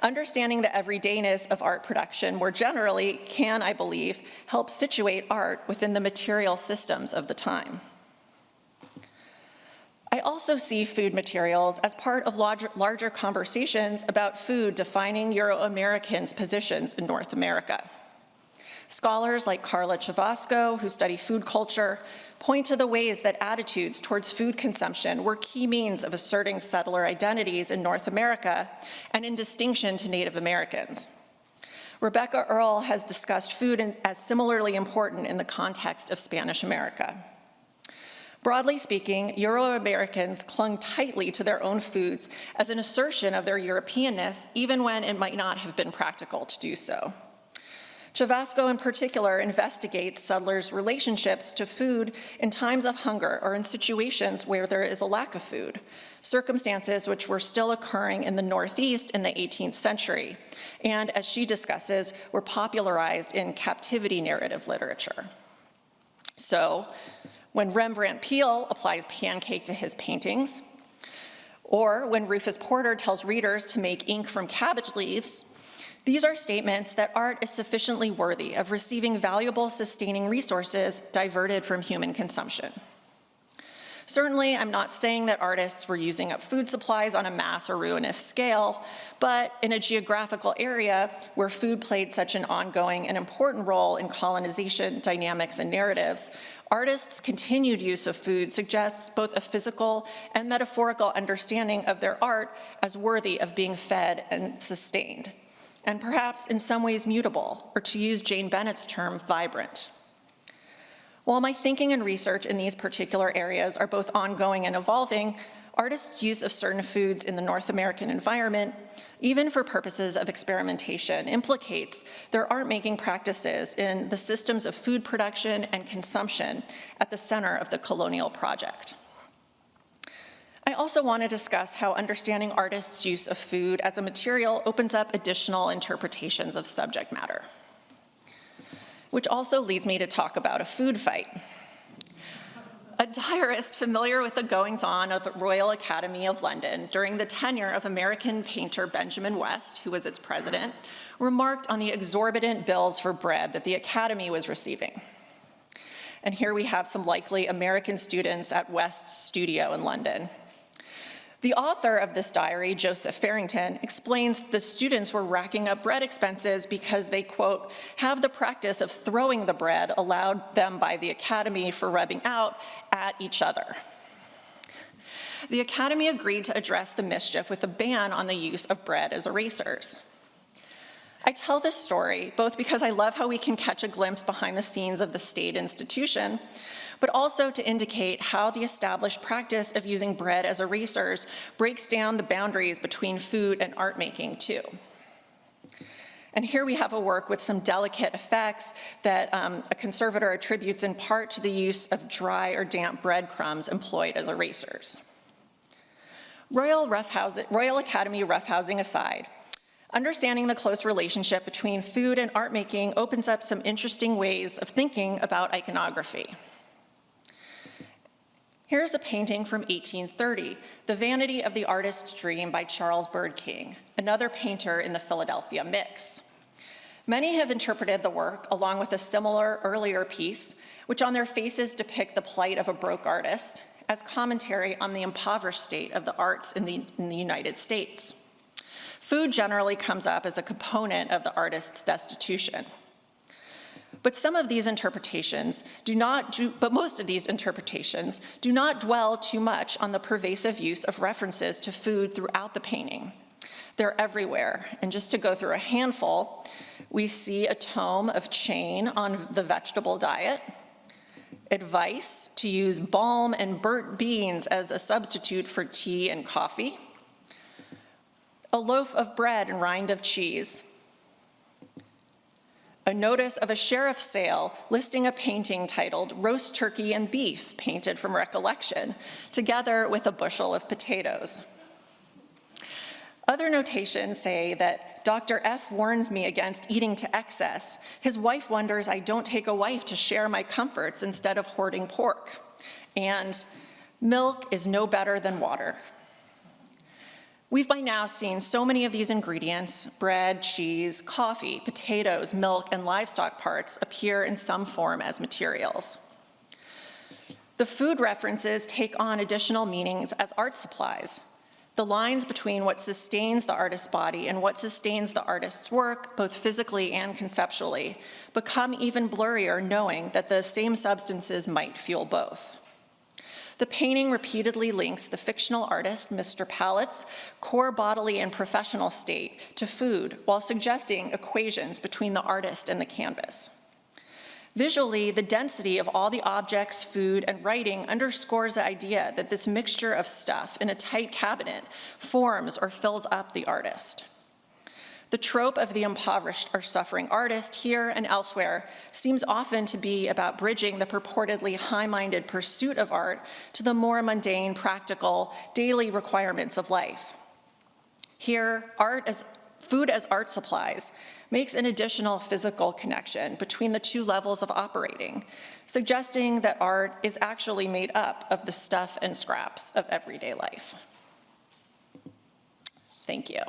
understanding the everydayness of art production more generally can, I believe, help situate art within the material systems of the time. I also see food materials as part of larger conversations about food defining Euro-Americans' positions in North America. Scholars like Carla Chavasco, who study food culture, point to the ways that attitudes towards food consumption were key means of asserting settler identities in North America and in distinction to Native Americans. Rebecca Earle has discussed food as similarly important in the context of Spanish America. Broadly speaking, Euro-Americans clung tightly to their own foods as an assertion of their Europeanness, even when it might not have been practical to do so. Chavasco, in particular, investigates settlers' relationships to food in times of hunger or in situations where there is a lack of food, circumstances which were still occurring in the Northeast in the 18th century, and, as she discusses, were popularized in captivity narrative literature. So, when Rembrandt Peale applies pancake to his paintings, or when Rufus Porter tells readers to make ink from cabbage leaves, these are statements that art is sufficiently worthy of receiving valuable sustaining resources diverted from human consumption. Certainly, I'm not saying that artists were using up food supplies on a mass or ruinous scale, but in a geographical area where food played such an ongoing and important role in colonization dynamics and narratives, artists' continued use of food suggests both a physical and metaphorical understanding of their art as worthy of being fed and sustained, and perhaps in some ways mutable, or to use Jane Bennett's term, vibrant. While my thinking and research in these particular areas are both ongoing and evolving, artists' use of certain foods in the North American environment, even for purposes of experimentation, implicates their art-making practices in the systems of food production and consumption at the center of the Colonial project. I also want to discuss how understanding artists' use of food as a material opens up additional interpretations of subject matter, which also leads me to talk about a food fight. A diarist familiar with the goings-on of the Royal Academy of London during the tenure of American painter Benjamin West, who was its president, remarked on the exorbitant bills for bread that the Academy was receiving. And here we have some likely American students at West's studio in London. The author of this diary, Joseph Farrington, explains the students were racking up bread expenses because they, quote, have the practice of throwing the bread allowed them by the Academy for rubbing out at each other. The Academy agreed to address the mischief with a ban on the use of bread as erasers. I tell this story both because I love how we can catch a glimpse behind the scenes of the state institution, but also to indicate how the established practice of using bread as erasers breaks down the boundaries between food and art making too. And here we have a work with some delicate effects that a conservator attributes in part to the use of dry or damp breadcrumbs employed as erasers. Royal Academy roughhousing aside, understanding the close relationship between food and art making opens up some interesting ways of thinking about iconography. Here's a painting from 1830, The Vanity of the Artist's Dream by Charles Bird King, another painter in the Philadelphia mix. Many have interpreted the work along with a similar earlier piece, which on their faces depict the plight of a broke artist, as commentary on the impoverished state of the arts in the United States. Food generally comes up as a component of the artist's destitution. But most of these interpretations do not dwell too much on the pervasive use of references to food throughout the painting. They're everywhere, and just to go through a handful, we see a tome of Chain on the vegetable diet, advice to use balm and burnt beans as a substitute for tea and coffee, a loaf of bread and rind of cheese, a notice of a sheriff's sale listing a painting titled Roast Turkey and Beef, painted from recollection, together with a bushel of potatoes. Other notations say that Dr. F warns me against eating to excess. His wife wonders I don't take a wife to share my comforts instead of hoarding pork. And milk is no better than water. We've by now seen so many of these ingredients, bread, cheese, coffee, potatoes, milk, and livestock parts appear in some form as materials. The food references take on additional meanings as art supplies. The lines between what sustains the artist's body and what sustains the artist's work, both physically and conceptually, become even blurrier knowing that the same substances might fuel both. The painting repeatedly links the fictional artist, Mr. Pallet's, core bodily and professional state to food while suggesting equations between the artist and the canvas. Visually, the density of all the objects, food, and writing underscores the idea that this mixture of stuff in a tight cabinet forms or fills up the artist. The trope of the impoverished or suffering artist here and elsewhere seems often to be about bridging the purportedly high-minded pursuit of art to the more mundane, practical, daily requirements of life. Here, food as art supplies makes an additional physical connection between the two levels of operating, suggesting that art is actually made up of the stuff and scraps of everyday life. Thank you.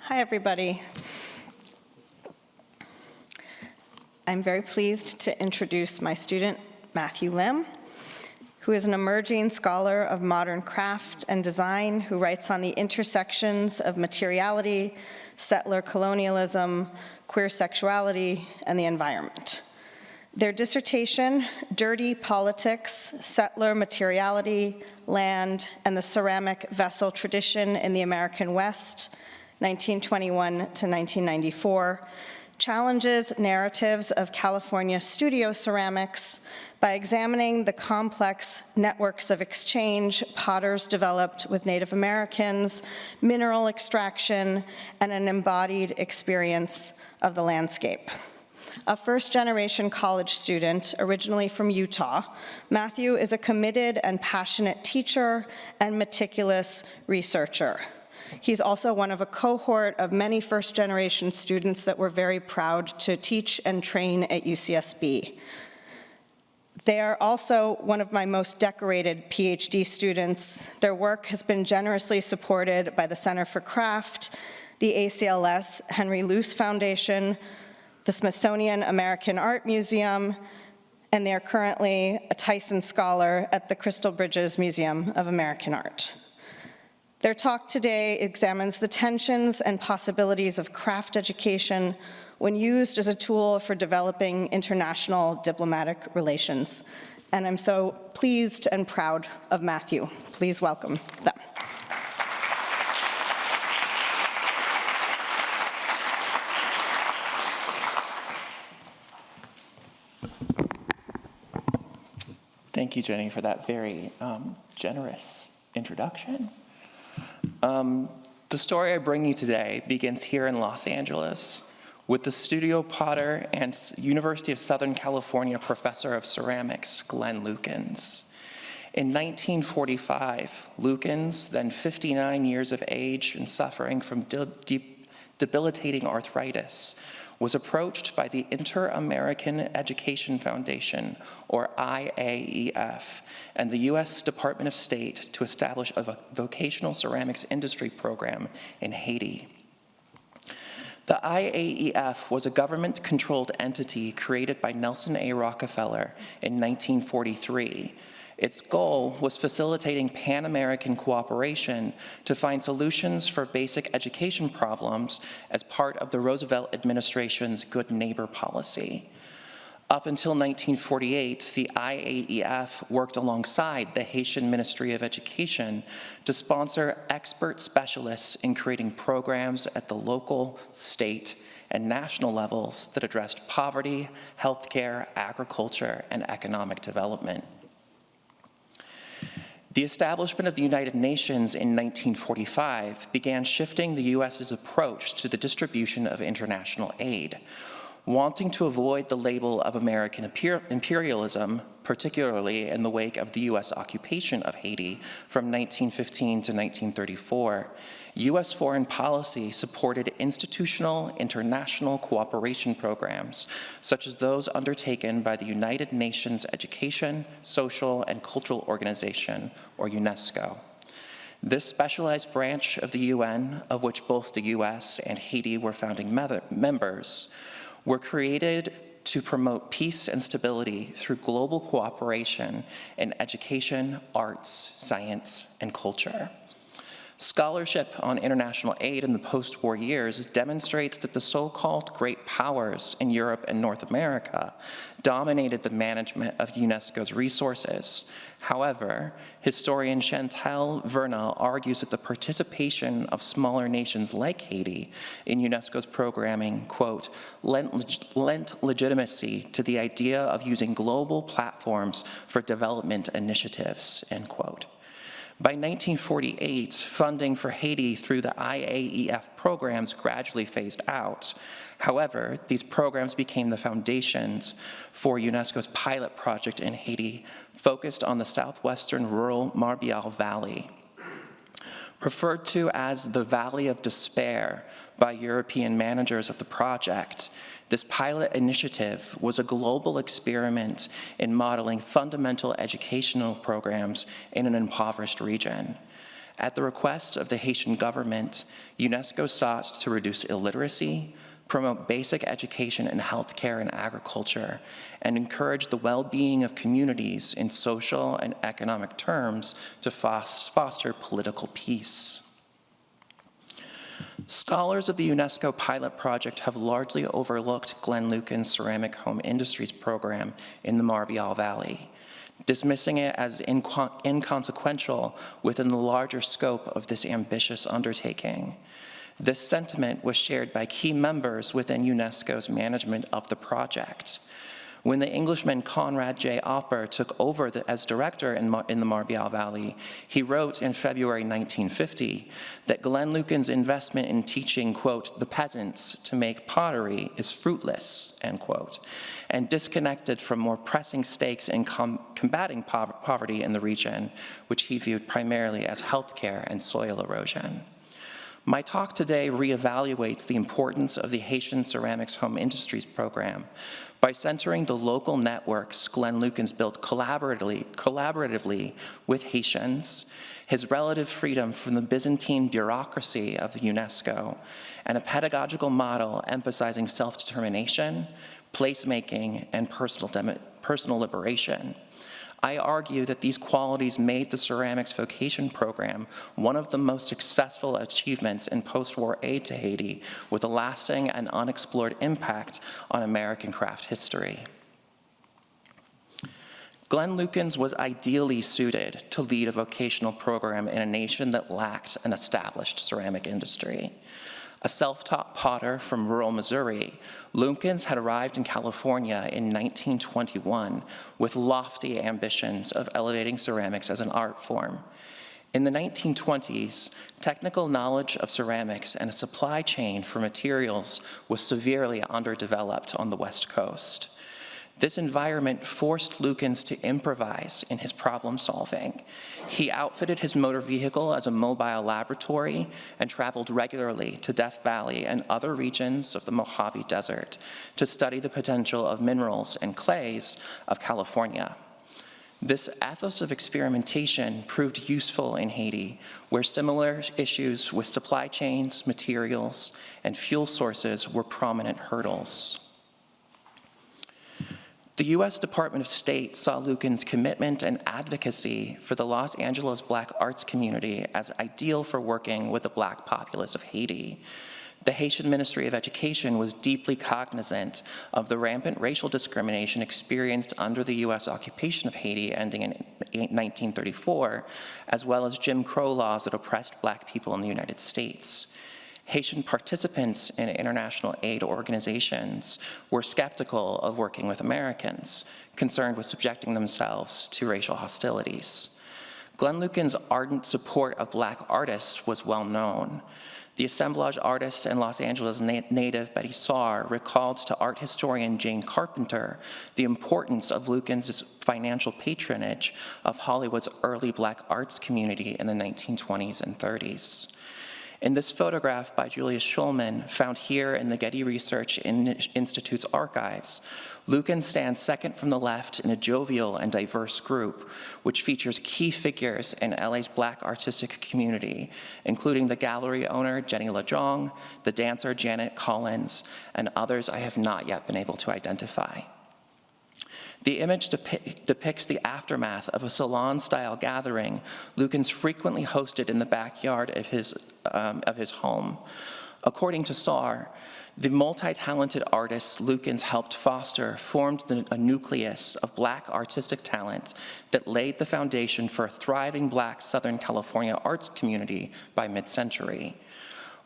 Hi, everybody. I'm very pleased to introduce my student, Matthew Lim, who is an emerging scholar of modern craft and design who writes on the intersections of materiality, settler colonialism, queer sexuality, and the environment. Their dissertation, Dirty Politics, Settler Materiality, Land, and the Ceramic Vessel Tradition in the American West, 1921 to 1994, challenges narratives of California studio ceramics by examining the complex networks of exchange potters developed with Native Americans, mineral extraction, and an embodied experience of the landscape. A first-generation college student, originally from Utah, Matthew is a committed and passionate teacher and meticulous researcher. He's also one of a cohort of many first-generation students that we're very proud to teach and train at UCSB. They are also one of my most decorated PhD students. Their work has been generously supported by the Center for Craft, the ACLS Henry Luce Foundation, the Smithsonian American Art Museum, and they are currently a Tyson Scholar at the Crystal Bridges Museum of American Art. Their talk today examines the tensions and possibilities of craft education when used as a tool for developing international diplomatic relations. And I'm so pleased and proud of Matthew. Please welcome them. Thank you, Jenny, for that very generous introduction. The story I bring you today begins here in Los Angeles with the studio potter and University of Southern California professor of ceramics, Glenn Lukens. In 1945, Lukens, then 59 years of age and suffering from debilitating arthritis, was approached by the Inter-American Education Foundation, or IAEF, and the U.S. Department of State to establish a vocational ceramics industry program in Haiti. The IAEF was a government-controlled entity created by Nelson A. Rockefeller in 1943. Its goal was facilitating Pan-American cooperation to find solutions for basic education problems as part of the Roosevelt administration's Good Neighbor policy. Up until 1948, the IAEF worked alongside the Haitian Ministry of Education to sponsor expert specialists in creating programs at the local, state, and national levels that addressed poverty, healthcare, agriculture, and economic development. The establishment of the United Nations in 1945 began shifting the U.S.'s approach to the distribution of international aid. Wanting to avoid the label of American imperialism, particularly in the wake of the U.S. occupation of Haiti from 1915 to 1934, U.S. foreign policy supported institutional international cooperation programs, such as those undertaken by the United Nations Education, Social, and Cultural Organization, or UNESCO. This specialized branch of the UN, of which both the U.S. and Haiti were founding members, were created to promote peace and stability through global cooperation in education, arts, science, and culture. Scholarship on international aid in the post-war years demonstrates that the so-called great powers in Europe and North America dominated the management of UNESCO's resources. However, historian Chantal Vernal argues that the participation of smaller nations like Haiti in UNESCO's programming, quote, lent legitimacy to the idea of using global platforms for development initiatives, end quote. By 1948, funding for Haiti through the IAEF programs gradually phased out. However, these programs became the foundations for UNESCO's pilot project in Haiti, focused on the southwestern rural Marbial Valley. Referred to as the Valley of Despair by European managers of the project, this pilot initiative was a global experiment in modeling fundamental educational programs in an impoverished region. At the request of the Haitian government, UNESCO sought to reduce illiteracy, promote basic education in healthcare and agriculture, and encourage the well-being of communities in social and economic terms to foster political peace. Scholars of the UNESCO pilot project have largely overlooked Glenn Lukens' Ceramic Home Industries program in the Marbial Valley, dismissing it as inconsequential within the larger scope of this ambitious undertaking. This sentiment was shared by key members within UNESCO's management of the project. When the Englishman Conrad J. Opper took over as director in the Marbial Valley, he wrote in February 1950 that Glenn Lukens' investment in teaching, quote, the peasants to make pottery is fruitless, end quote, and disconnected from more pressing stakes in combating poverty in the region, which he viewed primarily as healthcare and soil erosion. My talk today reevaluates the importance of the Haitian Ceramics Home Industries program by centering the local networks Glenn Lukens built collaboratively with Haitians, his relative freedom from the Byzantine bureaucracy of UNESCO, and a pedagogical model emphasizing self-determination, placemaking, and personal liberation. I argue that these qualities made the ceramics vocation program one of the most successful achievements in post-war aid to Haiti, with a lasting and unexplored impact on American craft history. Glenn Lukens was ideally suited to lead a vocational program in a nation that lacked an established ceramic industry. A self-taught potter from rural Missouri, Lukens had arrived in California in 1921 with lofty ambitions of elevating ceramics as an art form. In the 1920s, technical knowledge of ceramics and a supply chain for materials was severely underdeveloped on the West Coast. This environment forced Lukens to improvise in his problem solving. He outfitted his motor vehicle as a mobile laboratory and traveled regularly to Death Valley and other regions of the Mojave Desert to study the potential of minerals and clays of California. This ethos of experimentation proved useful in Haiti, where similar issues with supply chains, materials, and fuel sources were prominent hurdles. The U.S. Department of State saw Lukens' commitment and advocacy for the Los Angeles Black arts community as ideal for working with the Black populace of Haiti. The Haitian Ministry of Education was deeply cognizant of the rampant racial discrimination experienced under the U.S. occupation of Haiti ending in 1934, as well as Jim Crow laws that oppressed Black people in the United States. Haitian participants in international aid organizations were skeptical of working with Americans, concerned with subjecting themselves to racial hostilities. Glenn Lukens' ardent support of Black artists was well known. The assemblage artist and Los Angeles native Betty Saar recalled to art historian Jane Carpenter the importance of Lukens' financial patronage of Hollywood's early Black arts community in the 1920s and 30s. In this photograph by Julius Schulman, found here in the Getty Research Institute's archives, Lukens stands second from the left in a jovial and diverse group, which features key figures in LA's Black artistic community, including the gallery owner, Jenny LeJong, the dancer, Janet Collins, and others I have not yet been able to identify. The image depicts the aftermath of a salon-style gathering Lukens frequently hosted in the backyard of his home. According to Saar, the multi-talented artists Lukens helped foster formed a nucleus of Black artistic talent that laid the foundation for a thriving Black Southern California arts community by mid-century.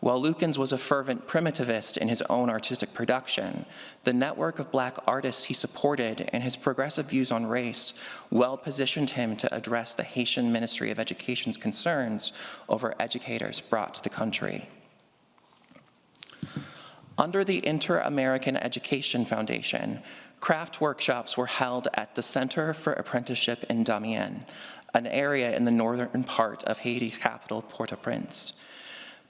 While Lukens was a fervent primitivist in his own artistic production, the network of Black artists he supported and his progressive views on race well positioned him to address the Haitian Ministry of Education's concerns over educators brought to the country. Under the Inter-American Education Foundation, craft workshops were held at the Center for Apprenticeship in Damien, an area in the northern part of Haiti's capital, Port-au-Prince.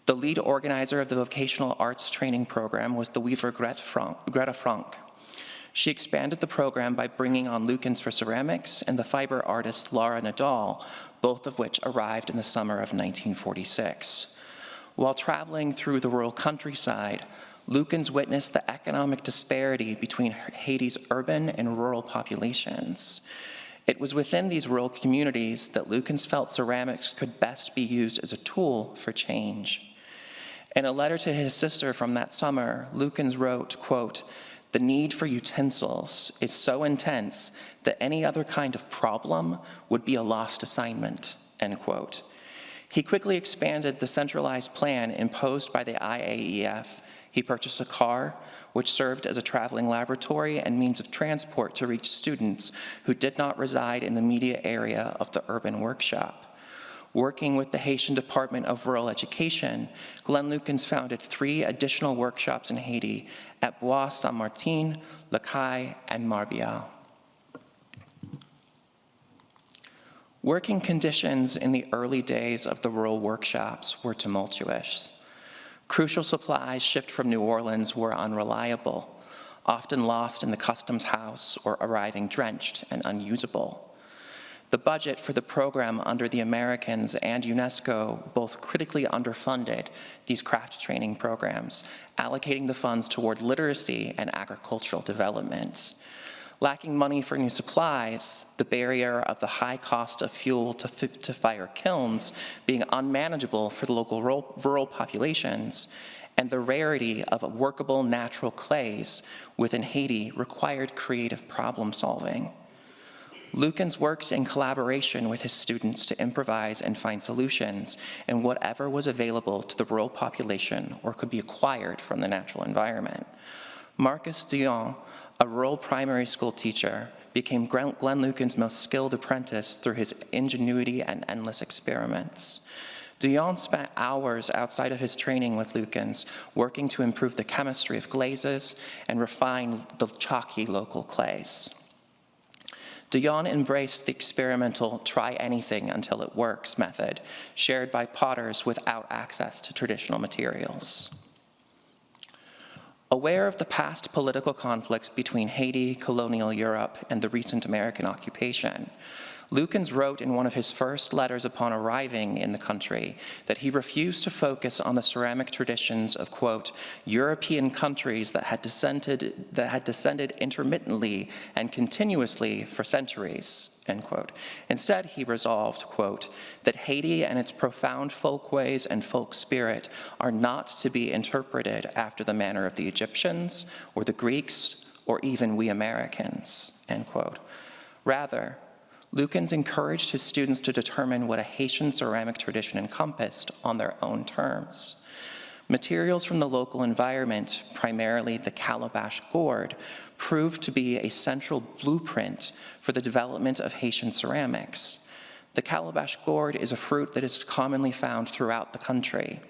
The lead organizer of the vocational arts training program was the weaver Greta Frank. She expanded the program by bringing on Lukens for ceramics and the fiber artist Laura Nadal, both of which arrived in the summer of 1946. While traveling through the rural countryside, Lukens witnessed the economic disparity between Haiti's urban and rural populations. It was within these rural communities that Lukens felt ceramics could best be used as a tool for change. In a letter to his sister from that summer, Lukens wrote, quote, "The need for utensils is so intense that any other kind of problem would be a lost assignment," end quote. He quickly expanded the centralized plan imposed by the IAEF. He purchased a car, which served as a traveling laboratory and means of transport to reach students who did not reside in the immediate area of the urban workshop. Working with the Haitian Department of Rural Education, Glenn Lukens founded 3 additional workshops in Haiti at Bois Saint-Martin, La Caille, and Marbial. Working conditions in the early days of the rural workshops were tumultuous. Crucial supplies shipped from New Orleans were unreliable, often lost in the customs house or arriving drenched and unusable. The budget for the program under the Americans and UNESCO both critically underfunded these craft training programs, allocating the funds toward literacy and agricultural development. Lacking money for new supplies, the barrier of the high cost of fuel to fire kilns being unmanageable for the local rural populations, and the rarity of workable natural clays within Haiti required creative problem solving. Lukens worked in collaboration with his students to improvise and find solutions in whatever was available to the rural population or could be acquired from the natural environment. Marcus Dion, a rural primary school teacher, became Glenn Lucan's most skilled apprentice through his ingenuity and endless experiments. Dion spent hours outside of his training with Lucan's, working to improve the chemistry of glazes and refine the chalky local clays. Dion embraced the experimental try anything until it works method, shared by potters without access to traditional materials. Aware of the past political conflicts between Haiti, colonial Europe, and the recent American occupation, Lucan's wrote in one of his first letters upon arriving in the country that he refused to focus on the ceramic traditions of, quote, European countries that had descended intermittently and continuously for centuries, end quote. Instead, he resolved, quote, that Haiti and its profound folkways and folk spirit are not to be interpreted after the manner of the Egyptians or the Greeks or even we Americans, end quote. Rather, Lucan's encouraged his students to determine what a Haitian ceramic tradition encompassed on their own terms. Materials from the local environment, primarily the calabash gourd, proved to be a central blueprint for the development of Haitian ceramics. The calabash gourd is a fruit that is commonly found throughout the country.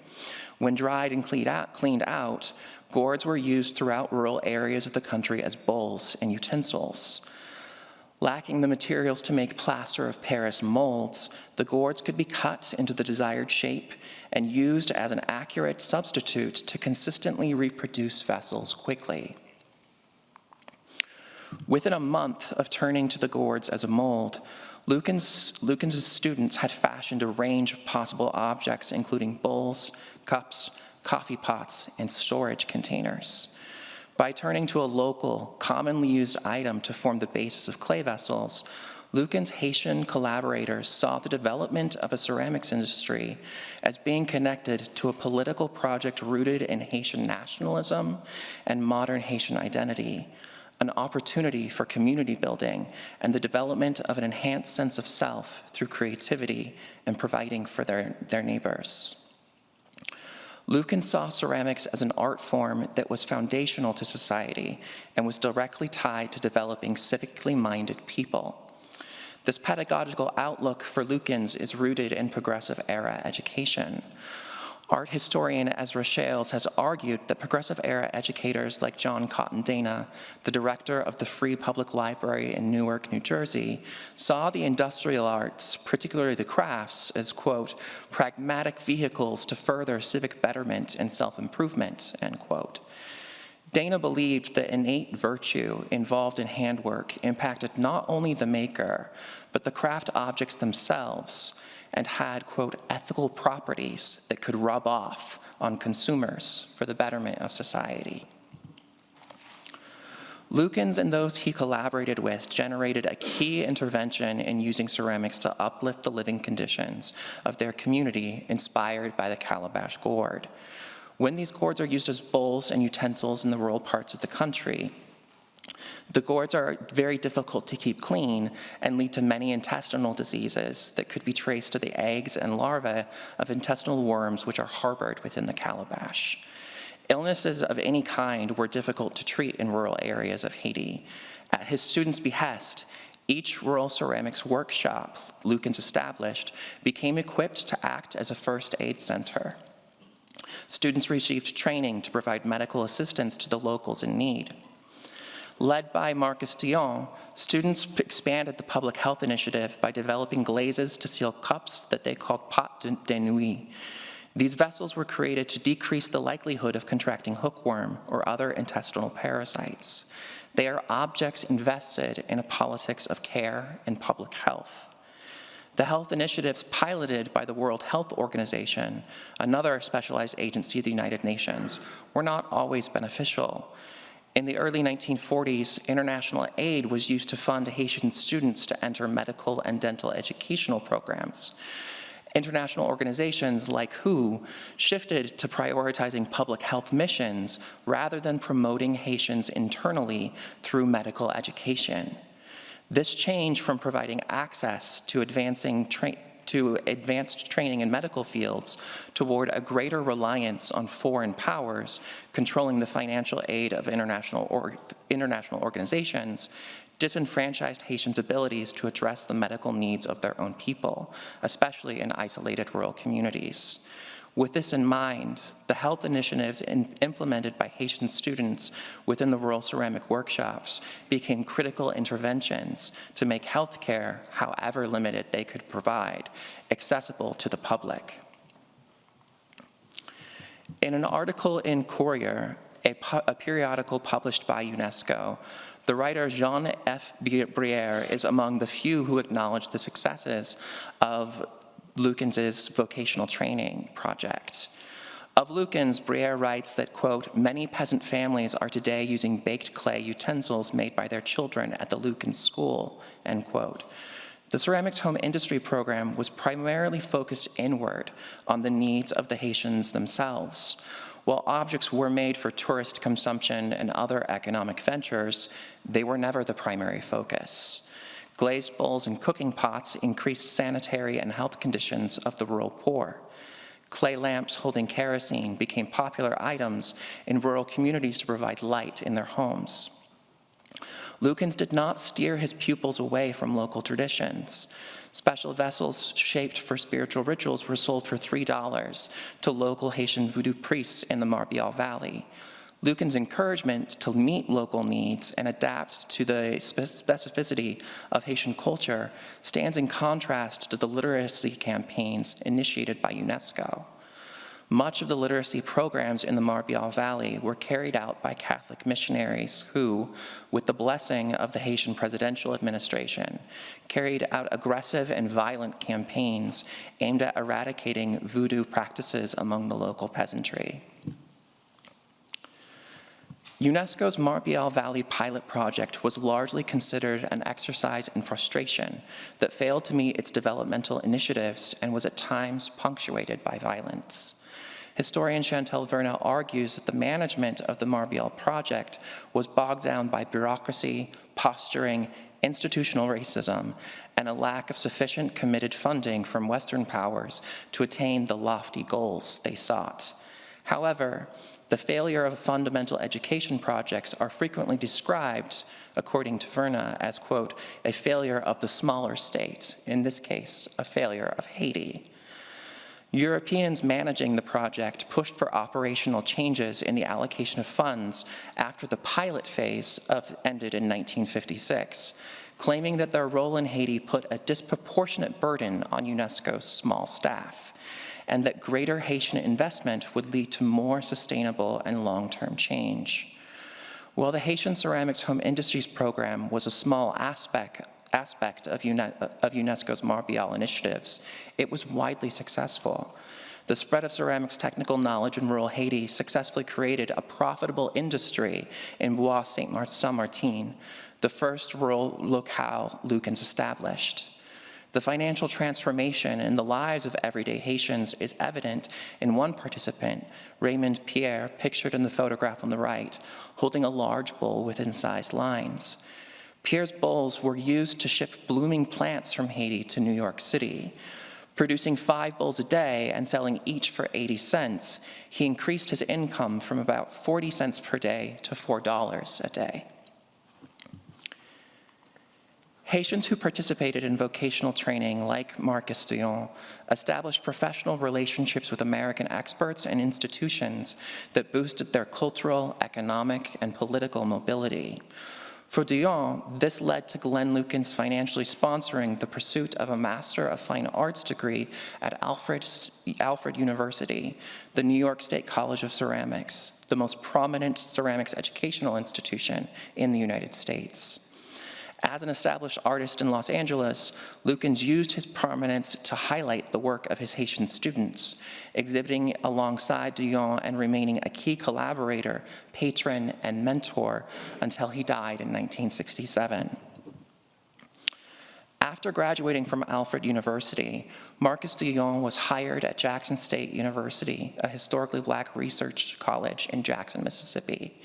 When dried and cleaned out, gourds were used throughout rural areas of the country as bowls and utensils. Lacking the materials to make plaster of Paris molds, the gourds could be cut into the desired shape and used as an accurate substitute to consistently reproduce vessels quickly. Within a month of turning to the gourds as a mold, Lucan's students had fashioned a range of possible objects, including bowls, cups, coffee pots, and storage containers. By turning to a local, commonly used item to form the basis of clay vessels, Lucan's Haitian collaborators saw the development of a ceramics industry as being connected to a political project rooted in Haitian nationalism and modern Haitian identity, an opportunity for community building and the development of an enhanced sense of self through creativity and providing for their neighbors. Lucan saw ceramics as an art form that was foundational to society and was directly tied to developing civically minded people. This pedagogical outlook for Lucan's is rooted in progressive era education. Art historian Ezra Shales has argued that progressive era educators like John Cotton Dana, the director of the Free Public Library in Newark, New Jersey, saw the industrial arts, particularly the crafts, as, quote, pragmatic vehicles to further civic betterment and self-improvement, end quote. Dana believed that innate virtue involved in handwork impacted not only the maker, but the craft objects themselves, and had, quote, ethical properties that could rub off on consumers for the betterment of society. Lucan's and those he collaborated with generated a key intervention in using ceramics to uplift the living conditions of their community inspired by the calabash gourd. When these gourds are used as bowls and utensils in the rural parts of the country, the gourds are very difficult to keep clean and lead to many intestinal diseases that could be traced to the eggs and larvae of intestinal worms which are harbored within the calabash. Illnesses of any kind were difficult to treat in rural areas of Haiti. At his students' behest, each rural ceramics workshop Lucan's established became equipped to act as a first aid center. Students received training to provide medical assistance to the locals in need. Led by Marcus Dion, students expanded the public health initiative by developing glazes to seal cups that they called pots de nuit. These vessels were created to decrease the likelihood of contracting hookworm or other intestinal parasites. They are objects invested in a politics of care and public health. The health initiatives piloted by the World Health Organization, another specialized agency of the United Nations, were not always beneficial. In the early 1940s, international aid was used to fund Haitian students to enter medical and dental educational programs. International organizations like WHO shifted to prioritizing public health missions rather than promoting Haitians internally through medical education. This change from providing access to advancing to advanced training in medical fields toward a greater reliance on foreign powers controlling the financial aid of international organizations disenfranchised Haitians' abilities to address the medical needs of their own people, especially in isolated rural communities. With this in mind, the health initiatives implemented by Haitian students within the rural ceramic workshops became critical interventions to make healthcare, however limited they could provide, accessible to the public. In an article in Courier, a periodical published by UNESCO, the writer Jean F. Brière is among the few who acknowledge the successes of Lukens' vocational training project. Of Lukens, Brière writes that, quote, many peasant families are today using baked clay utensils made by their children at the Lukens school, end quote. The ceramics home industry program was primarily focused inward on the needs of the Haitians themselves. While objects were made for tourist consumption and other economic ventures, they were never the primary focus. Glazed bowls and cooking pots increased sanitary and health conditions of the rural poor. Clay lamps holding kerosene became popular items in rural communities to provide light in their homes. Lukens did not steer his pupils away from local traditions. Special vessels shaped for spiritual rituals were sold for $3 to local Haitian voodoo priests in the Marbial Valley. Lukens' encouragement to meet local needs and adapt to the specificity of Haitian culture stands in contrast to the literacy campaigns initiated by UNESCO. Much of the literacy programs in the Marbial Valley were carried out by Catholic missionaries who, with the blessing of the Haitian presidential administration, carried out aggressive and violent campaigns aimed at eradicating voodoo practices among the local peasantry. UNESCO's Marbial Valley pilot project was largely considered an exercise in frustration that failed to meet its developmental initiatives and was at times punctuated by violence. Historian Chantal Verna argues that the management of the Marbial project was bogged down by bureaucracy, posturing, institutional racism, and a lack of sufficient committed funding from Western powers to attain the lofty goals they sought. However, the failure of fundamental education projects are frequently described, according to Verna, as, quote, a failure of the smaller state, in this case, a failure of Haiti. Europeans managing the project pushed for operational changes in the allocation of funds after the pilot phase ended in 1956, claiming that their role in Haiti put a disproportionate burden on UNESCO's small staff, and that greater Haitian investment would lead to more sustainable and long-term change. While the Haitian Ceramics Home Industries Program was a small aspect of UNESCO's Marbial initiatives, it was widely successful. The spread of ceramics technical knowledge in rural Haiti successfully created a profitable industry in Bois Saint-Martin, the first rural locale Lukens established. The financial transformation in the lives of everyday Haitians is evident in one participant, Raymond Pierre, pictured in the photograph on the right, holding a large bowl with incised lines. Pierre's bowls were used to ship blooming plants from Haiti to New York City. Producing 5 bowls a day and selling each for 80 cents, he increased his income from about 40 cents per day to $4 a day. Haitians who participated in vocational training, like Marcus Dion, established professional relationships with American experts and institutions that boosted their cultural, economic, and political mobility. For Dion, this led to Glenn Lukens financially sponsoring the pursuit of a Master of Fine Arts degree at Alfred University, the New York State College of Ceramics, the most prominent ceramics educational institution in the United States. As an established artist in Los Angeles, Lukens used his prominence to highlight the work of his Haitian students, exhibiting alongside Dion and remaining a key collaborator, patron, and mentor until he died in 1967. After graduating from Alfred University, Marcus Dion was hired at Jackson State University, a historically Black research college in Jackson, Mississippi.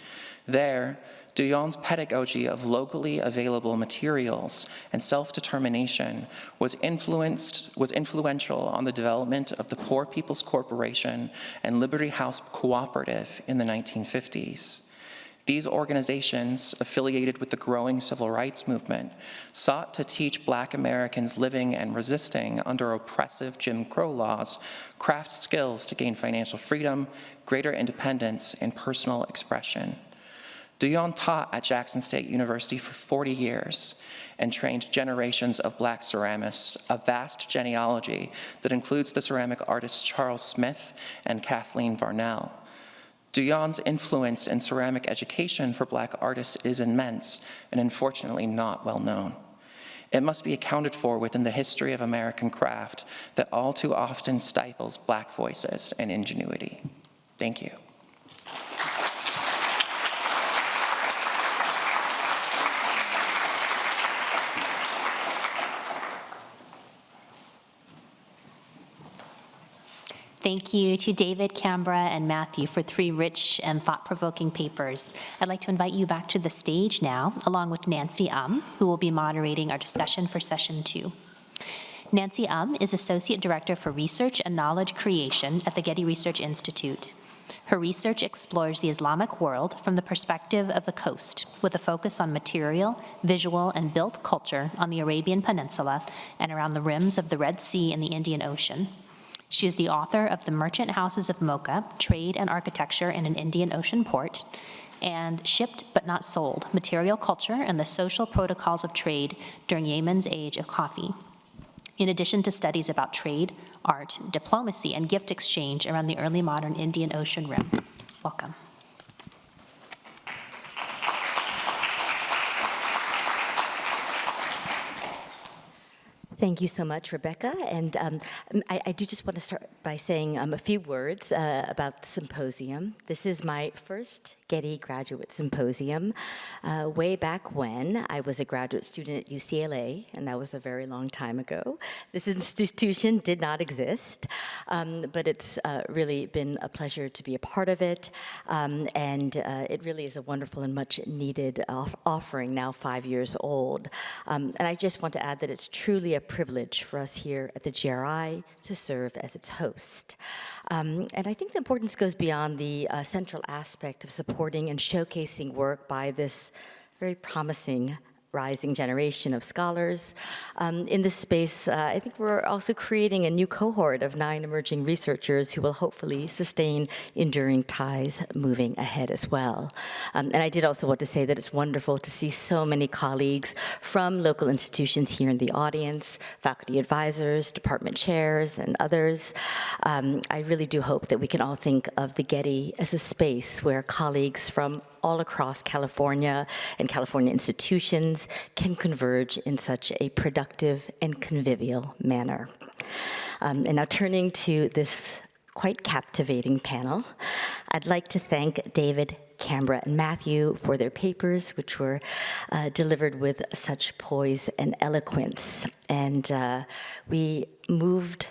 There, Duyon's pedagogy of locally available materials and self-determination was influential on the development of the Poor People's Corporation and Liberty House Cooperative in the 1950s. These organizations, affiliated with the growing civil rights movement, sought to teach Black Americans living and resisting under oppressive Jim Crow laws craft skills to gain financial freedom, greater independence, and personal expression. Duyon taught at Jackson State University for 40 years and trained generations of Black ceramists, a vast genealogy that includes the ceramic artists Charles Smith and Kathleen Varnell. Duyon's influence in ceramic education for Black artists is immense and unfortunately not well known. It must be accounted for within the history of American craft that all too often stifles Black voices and ingenuity. Thank you. Thank you to David, Cambra, and Matthew for 3 rich and thought-provoking papers. I'd like to invite you back to the stage now, along with Nancy who will be moderating our discussion for session 2. Nancy is Associate Director for Research and Knowledge Creation at the Getty Research Institute. Her research explores the Islamic world from the perspective of the coast, with a focus on material, visual, and built culture on the Arabian Peninsula and around the rims of the Red Sea and the Indian Ocean. She is the author of The Merchant Houses of Mocha, Trade and Architecture in an Indian Ocean Port, and Shipped But Not Sold, Material Culture and the Social Protocols of Trade During Yemen's Age of Coffee, in addition to studies about trade, art, diplomacy, and gift exchange around the early modern Indian Ocean rim. Welcome. Thank you so much, Rebecca. And I do just want to start by saying a few words about the symposium. This is my first Getty Graduate Symposium. Way back when I was a graduate student at UCLA, and that was a very long time ago. This institution did not exist, but it's really been a pleasure to be a part of it. And it really is a wonderful and much needed offering, now 5 years old. And I just want to add that it's truly a privilege for us here at the GRI to serve as its host. And I think the importance goes beyond the central aspect of supporting and showcasing work by this very promising rising generation of scholars. In this space, I think we're also creating a new cohort of 9 emerging researchers who will hopefully sustain enduring ties moving ahead as well. And I did also want to say that it's wonderful to see so many colleagues from local institutions here in the audience, faculty advisors, department chairs, and others. I really do hope that we can all think of the Getty as a space where colleagues from all across California and California institutions can converge in such a productive and convivial manner. And now turning to this quite captivating panel, I'd like to thank David, Cambra, and Matthew for their papers, which were delivered with such poise and eloquence. And we moved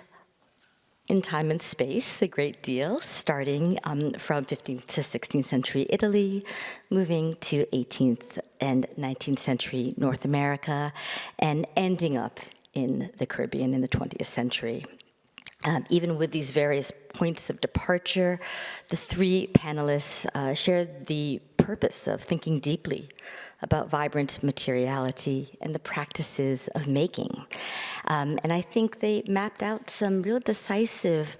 in time and space a great deal, starting from 15th to 16th century Italy, moving to 18th and 19th century North America, and ending up in the Caribbean in the 20th century. Even with these various points of departure, the 3 panelists shared the purpose of thinking deeply about vibrant materiality and the practices of making. And I think they mapped out some real decisive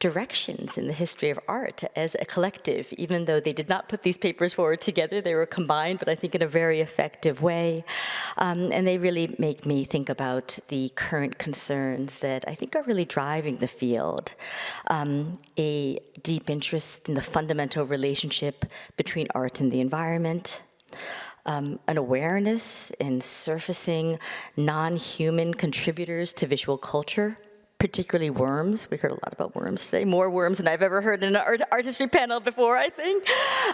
directions in the history of art as a collective. Even though they did not put these papers forward together, they were combined, but I think in a very effective way. And they really make me think about the current concerns that I think are really driving the field. A deep interest in the fundamental relationship between art and the environment, an awareness in surfacing non-human contributors to visual culture particularly worms. We heard a lot about worms today, more worms than I've ever heard in an art history panel before, I think,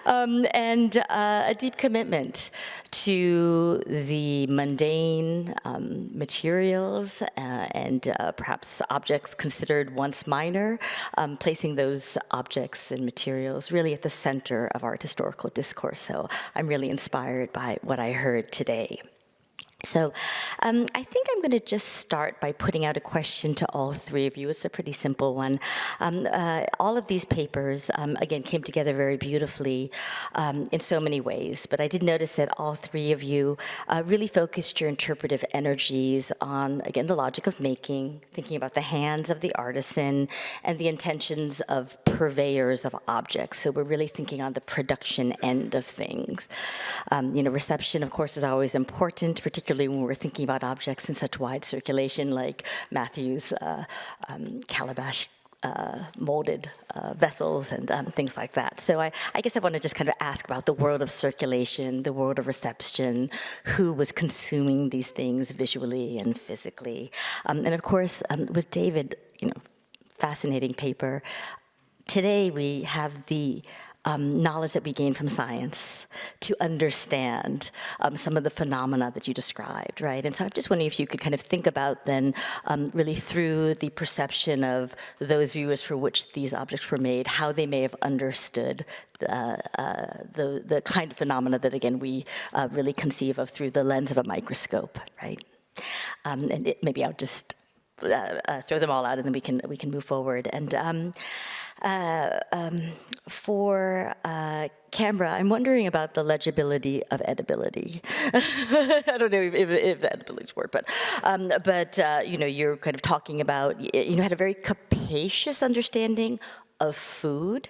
and a deep commitment to the mundane materials and perhaps objects considered once minor, placing those objects and materials really at the center of art historical discourse. So I'm really inspired by what I heard today. So I think I'm going to just start by putting out a question to all three of you. It's a pretty simple one. All of these papers, again, came together very beautifully in so many ways, but I did notice that all three of you really focused your interpretive energies on, again, the logic of making, thinking about the hands of the artisan and the intentions of purveyors of objects. So we're really thinking on the production end of things. Reception, of course, is always important, particularly when we're thinking about objects in such wide circulation, like Matthew's calabash molded vessels and things like that. So I guess I want to just kind of ask about the world of circulation, the world of reception, who was consuming these things visually and physically. And of course, with David, fascinating paper. Today we have the knowledge that we gain from science to understand some of the phenomena that you described, right? And so I'm just wondering if you could kind of think about then really through the perception of those viewers for which these objects were made, how they may have understood the kind of phenomena that, again, we really conceive of through the lens of a microscope, right? And maybe I'll just throw them all out and then we can move forward. And for Cambra, I'm wondering about the legibility of edibility. I don't know if edibility is a word, but you're kind of talking about, had a very capacious understanding of food,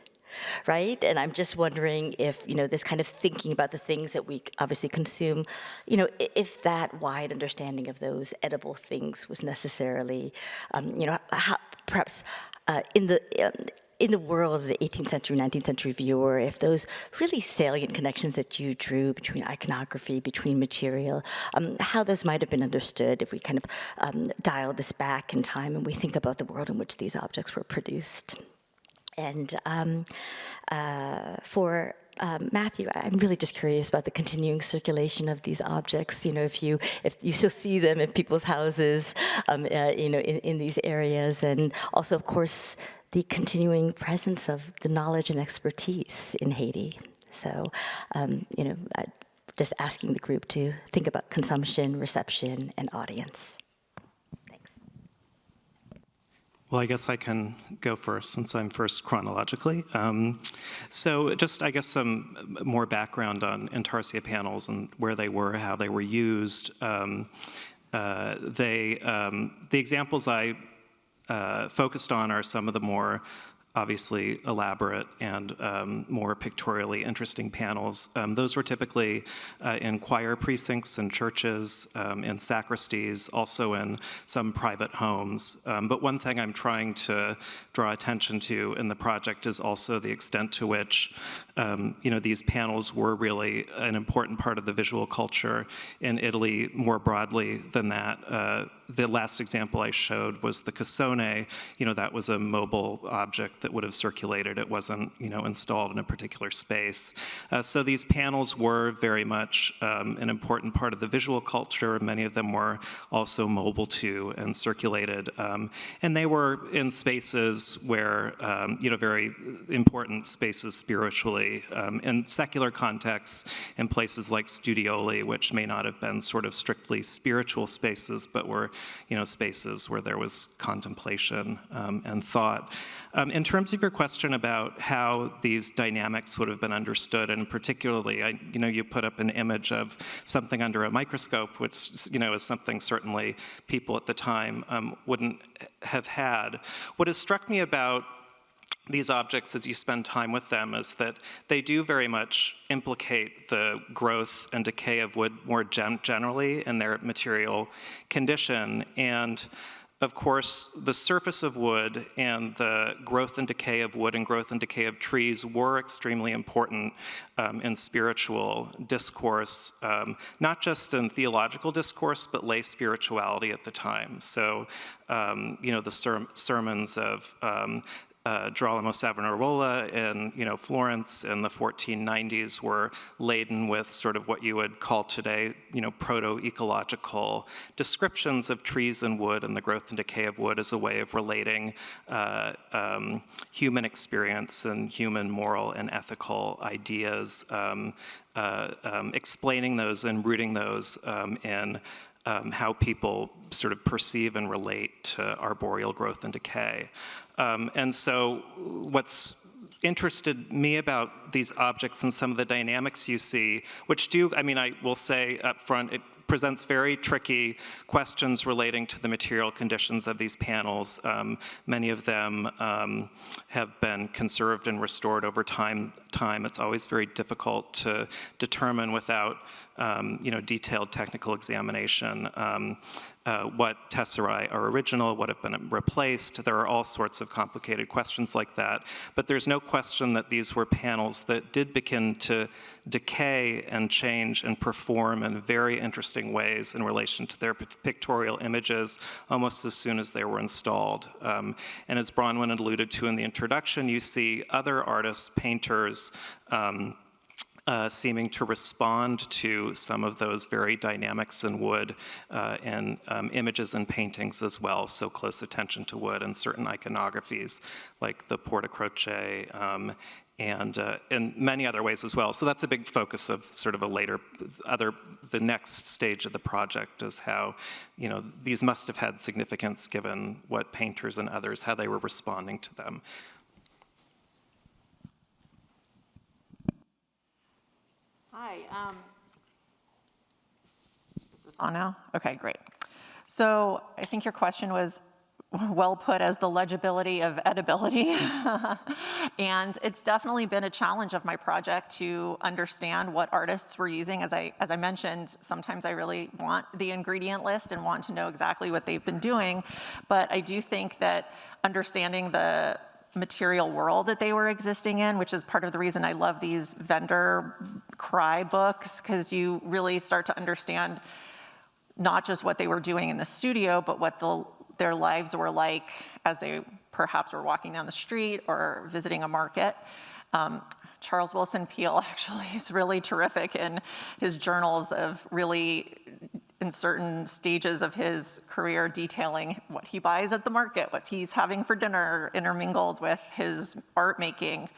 right? And I'm just wondering if, this kind of thinking about the things that we obviously consume, if that wide understanding of those edible things was necessarily, how, perhaps in the world of the 18th century, 19th century viewer, if those really salient connections that you drew between iconography, between material, how those might have been understood if we kind of dial this back in time and we think about the world in which these objects were produced. And for Matthew, I'm really just curious about the continuing circulation of these objects. If you still see them in people's houses, in these areas, and also, of course, the continuing presence of the knowledge and expertise in Haiti. So, just asking the group to think about consumption, reception, and audience. Thanks. Well, I guess I can go first since I'm first chronologically. So just, I guess, some more background on Intarsia panels and where they were, how they were used. The examples I focused on are some of the more obviously elaborate and more pictorially interesting panels. Those were typically in choir precincts and churches, in sacristies, also in some private homes. But one thing I'm trying to draw attention to in the project is also the extent to which these panels were really an important part of the visual culture in Italy more broadly than that. The last example I showed was the cassone. That was a mobile object that would have circulated. It wasn't, installed in a particular space. So these panels were very much an important part of the visual culture. Many of them were also mobile too and circulated. And they were in spaces where, very important spaces spiritually. In secular contexts, in places like studioli, which may not have been sort of strictly spiritual spaces, but were spaces where there was contemplation and thought. In terms of your question about how these dynamics would have been understood, and particularly, you put up an image of something under a microscope, which, is something certainly people at the time wouldn't have had. What has struck me about these objects as you spend time with them is that they do very much implicate the growth and decay of wood more generally in their material condition. And of course, the surface of wood and the growth and decay of wood and growth and decay of trees were extremely important in spiritual discourse, not just in theological discourse, but lay spirituality at the time. So, the sermons of Girolamo Savonarola in Florence in the 1490s were laden with sort of what you would call today proto-ecological descriptions of trees and wood and the growth and decay of wood as a way of relating human experience and human moral and ethical ideas, explaining those and rooting those in how people sort of perceive and relate to arboreal growth and decay. And so what's interested me about these objects and some of the dynamics you see, which I will say up front, it presents very tricky questions relating to the material conditions of these panels. Many of them have been conserved and restored over time. It's always very difficult to determine without detailed technical examination what tesserae are original, what have been replaced. There are all sorts of complicated questions like that. But there's no question that these were panels that did begin to decay and change and perform in very interesting ways in relation to their pictorial images almost as soon as they were installed. And as Bronwen alluded to in the introduction, you see other artists, painters, seeming to respond to some of those very dynamics in wood and images and paintings as well, so close attention to wood and certain iconographies like the Porta Croce and in many other ways as well. So that's a big focus of sort of the next stage of the project is how, these must have had significance given what painters and others, how they were responding to them. Hi. Is this on now? Okay, great. So I think your question was well put as the legibility of edibility. And it's definitely been a challenge of my project to understand what artists were using. As I mentioned, sometimes I really want the ingredient list and want to know exactly what they've been doing. But I do think that understanding the material world that they were existing in, which is part of the reason I love these vendor cry books, because you really start to understand not just what they were doing in the studio, but what their lives were like as they perhaps were walking down the street or visiting a market. Charles Wilson Peele actually is really terrific in his journals of really, in certain stages of his career, detailing what he buys at the market, what he's having for dinner, intermingled with his art making.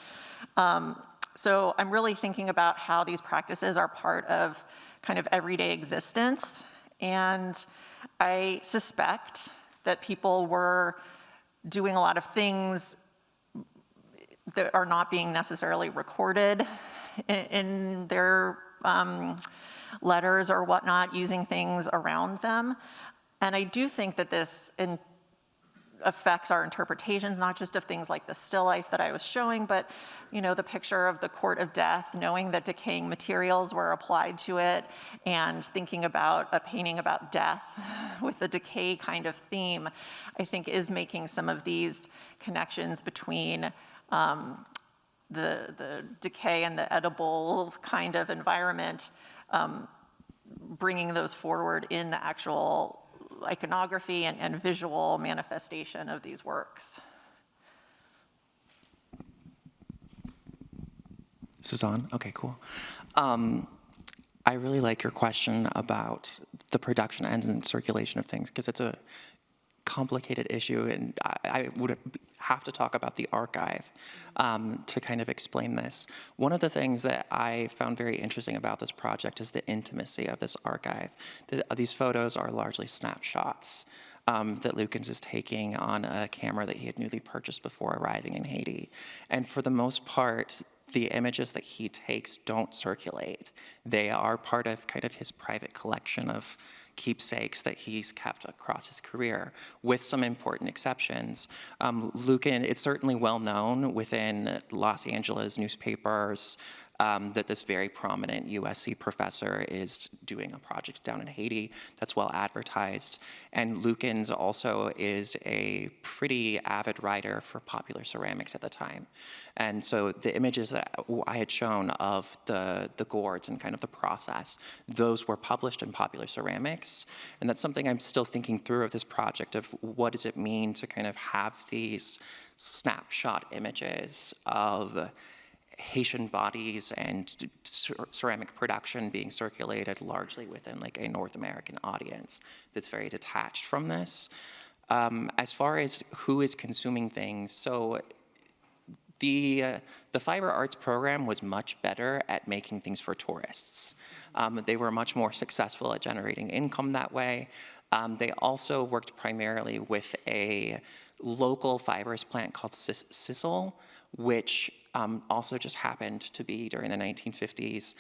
So I'm really thinking about how these practices are part of kind of everyday existence. And I suspect that people were doing a lot of things that are not being necessarily recorded in their letters or whatnot, using things around them. And I do think that this affects our interpretations, not just of things like the still life that I was showing, but the picture of the court of death, knowing that decaying materials were applied to it, and thinking about a painting about death with the decay kind of theme, I think is making some of these connections between the decay and the edible kind of environment, bringing those forward in the actual iconography and visual manifestation of these works. This is on? Okay, cool. I really like your question about the production ends and circulation of things, because it's a complicated issue, and I would have to talk about the archive to kind of explain this. One of the things that I found very interesting about this project is the intimacy of this archive. These photos are largely snapshots that Lukens is taking on a camera that he had newly purchased before arriving in Haiti. And for the most part, the images that he takes don't circulate. They are part of kind of his private collection of keepsakes that he's kept across his career, with some important exceptions. Luken, it's certainly well known within Los Angeles newspapers that this very prominent USC professor is doing a project down in Haiti that's well advertised. And Lukens also is a pretty avid writer for popular ceramics at the time. And so the images that I had shown of the gourds and kind of the process, those were published in Popular Ceramics. And that's something I'm still thinking through of this project of what does it mean to kind of have these snapshot images of Haitian bodies and ceramic production being circulated largely within like a North American audience that's very detached from this. As far as who is consuming things, so the Fiber Arts program was much better at making things for tourists. They were much more successful at generating income that way. They also worked primarily with a local fibers plant called Sisal, which also just happened to be, during the 1950s,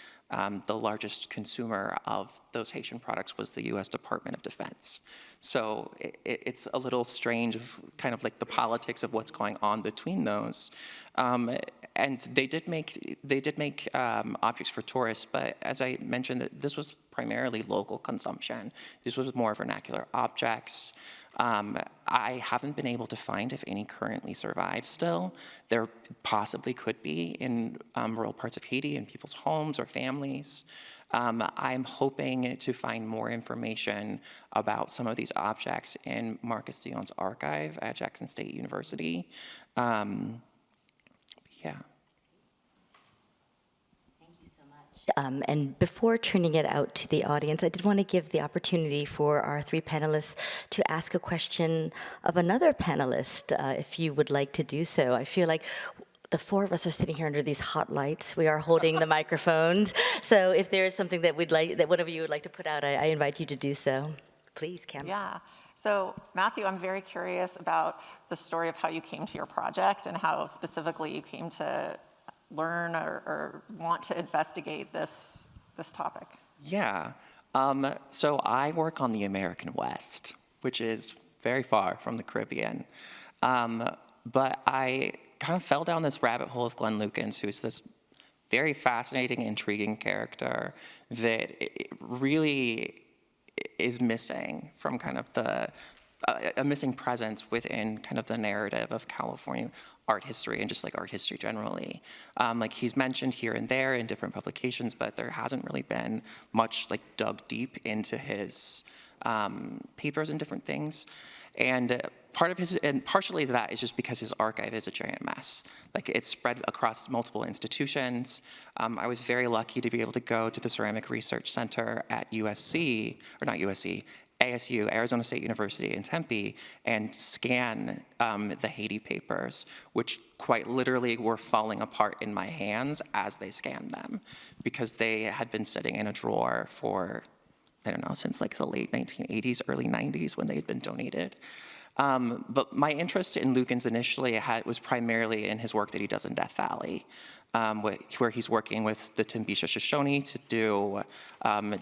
the largest consumer of those Haitian products was the US Department of Defense. So it's a little strange of kind of like the politics of what's going on between those. And they did make objects for tourists, but as I mentioned, this was primarily local consumption. This was more vernacular objects. I haven't been able to find if any currently survive still. There possibly could be in rural parts of Haiti in people's homes or families. I'm hoping to find more information about some of these objects in Marcus Dion's archive at Jackson State University. Yeah. And before turning it out to the audience, I did want to give the opportunity for our three panelists to ask a question of another panelist, if you would like to do so. I feel like the four of us are sitting here under these hot lights. We are holding the microphones. So if there is something that one of you would like to put out, I invite you to do so. Please, Cambra. Yeah. So Matthew, I'm very curious about the story of how you came to your project and how specifically you came to learn or want to investigate this topic. Yeah. So I work on the American West, which is very far from the Caribbean. But I kind of fell down this rabbit hole of Glenn Lukens, who's this very fascinating, intriguing character that really is missing from kind of a missing presence within kind of the narrative of California art history and just like art history generally. Like he's mentioned here and there in different publications, but there hasn't really been much like dug deep into his papers and different things. And partially that is just because his archive is a giant mess. Like it's spread across multiple institutions. I was very lucky to be able to go to the Ceramic Research Center at USC, or not USC, ASU, Arizona State University in Tempe, and scan the Haiti papers, which quite literally were falling apart in my hands as they scanned them, because they had been sitting in a drawer for, I don't know, since like the late 1980s, early 90s when they had been donated. But my interest in Lukens initially was primarily in his work that he does in Death Valley, where he's working with the Timbisha Shoshone to do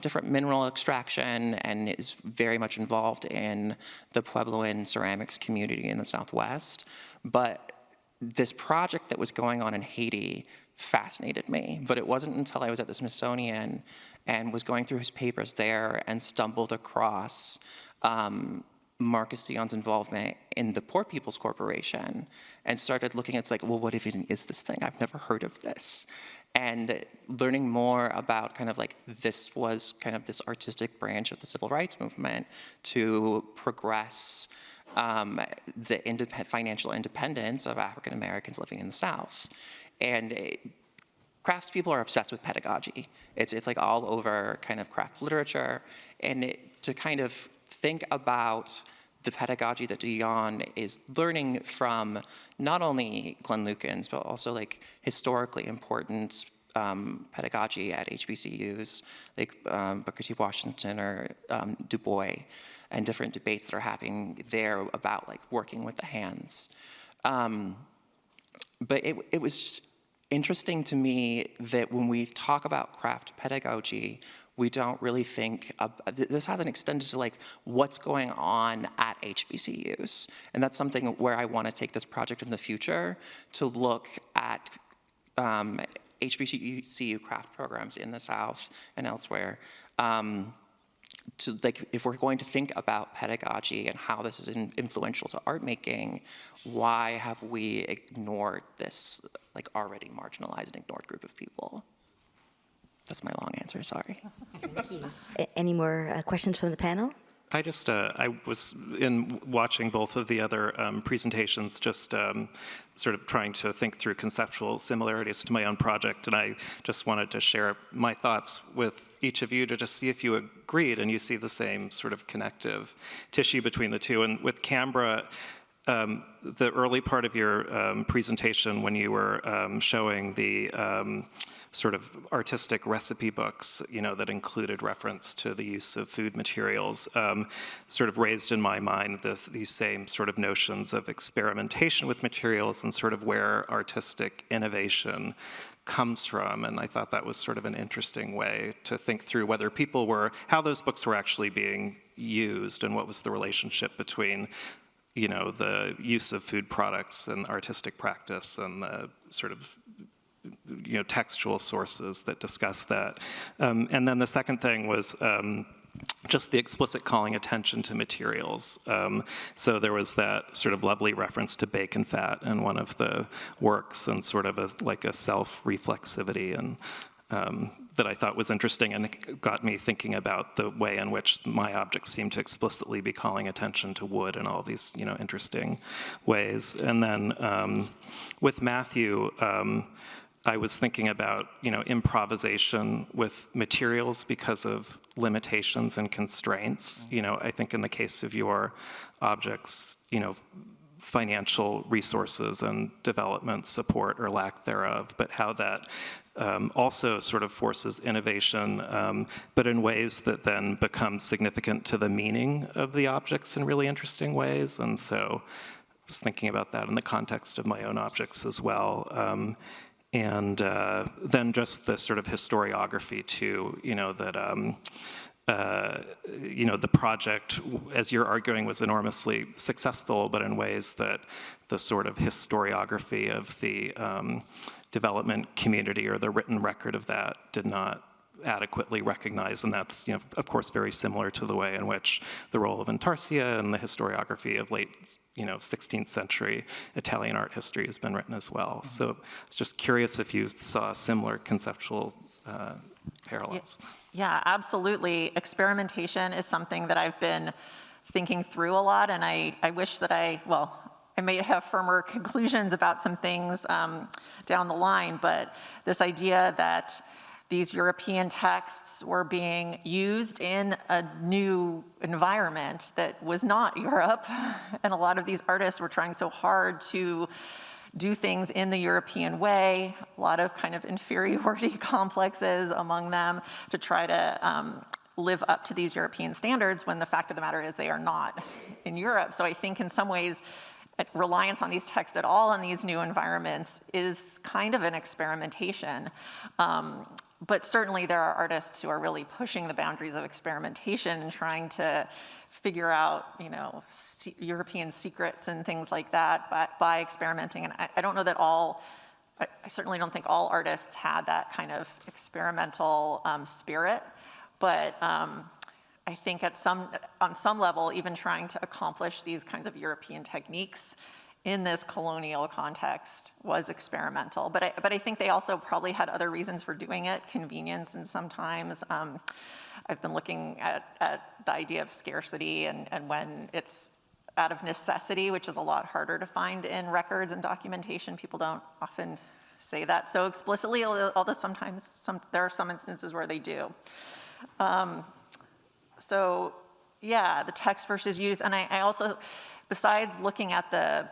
different mineral extraction and is very much involved in the Puebloan ceramics community in the Southwest. But this project that was going on in Haiti fascinated me, but it wasn't until I was at the Smithsonian and was going through his papers there and stumbled across Marcus Dion's involvement in the Poor People's Corporation and started looking at, like, well, what even is this thing? I've never heard of this. And learning more about kind of like this was kind of this artistic branch of the civil rights movement to progress the financial independence of African Americans living in the South. And craftspeople are obsessed with pedagogy. It's like all over kind of craft literature. And to kind of think about the pedagogy that Dion is learning from not only Glenn Lukens, but also like historically important pedagogy at HBCUs, like Booker T. Washington or Du Bois, and different debates that are happening there about like working with the hands. But it was interesting to me that when we talk about craft pedagogy, we don't really think, this hasn't extended to like what's going on at HBCUs. And that's something where I want to take this project in the future, to look at HBCU craft programs in the South and elsewhere. If we're going to think about pedagogy and how this is influential to art making, why have we ignored this already marginalized and ignored group of people? That's my long answer, sorry. Thank you. Any more questions from the panel? I just, I was in watching both of the other presentations, just sort of trying to think through conceptual similarities to my own project, and I just wanted to share my thoughts with each of you to just see if you agreed and you see the same sort of connective tissue between the two. And with Cambra, the early part of your presentation when you were showing the sort of artistic recipe books, that included reference to the use of food materials, sort of raised in my mind these same sort of notions of experimentation with materials and sort of where artistic innovation comes from. And I thought that was sort of an interesting way to think through whether how those books were actually being used and what was the relationship between the use of food products and artistic practice and the sort of textual sources that discuss that. And then the second thing was just the explicit calling attention to materials. So there was that sort of lovely reference to bacon fat in one of the works and sort of a self-reflexivity and that I thought was interesting and it got me thinking about the way in which my objects seem to explicitly be calling attention to wood in all these interesting ways. And then with Matthew, I was thinking about improvisation with materials because of limitations and constraints. I think in the case of your objects, financial resources and development support or lack thereof, but how that also sort of forces innovation, but in ways that then become significant to the meaning of the objects in really interesting ways. And so I was thinking about that in the context of my own objects as well. And then just the sort of historiography too, that the project, as you're arguing, was enormously successful, but in ways that the sort of historiography of the development community or the written record of that did not adequately recognize. And that's, of course, very similar to the way in which the role of Intarsia and the historiography of late, 16th century Italian art history has been written as well. Mm-hmm. So I was just curious if you saw similar conceptual parallels. Yeah, absolutely. Experimentation is something that I've been thinking through a lot, and I wish that I may have firmer conclusions about some things down the line, but this idea that these European texts were being used in a new environment that was not Europe, and a lot of these artists were trying so hard to do things in the European way, a lot of kind of inferiority complexes among them to try to live up to these European standards when the fact of the matter is they are not in Europe. So I think in some ways, reliance on these texts at all in these new environments is kind of an experimentation. But certainly there are artists who are really pushing the boundaries of experimentation and trying to figure out, European secrets and things like that by experimenting. And I don't know that I certainly don't think all artists had that kind of experimental spirit, but I think on some level, even trying to accomplish these kinds of European techniques in this colonial context was experimental. But I think they also probably had other reasons for doing it, convenience, and sometimes I've been looking at the idea of scarcity and when it's out of necessity, which is a lot harder to find in records and documentation. People don't often say that so explicitly, although sometimes there are some instances where they do. So yeah, the text versus use. And I also, besides looking at the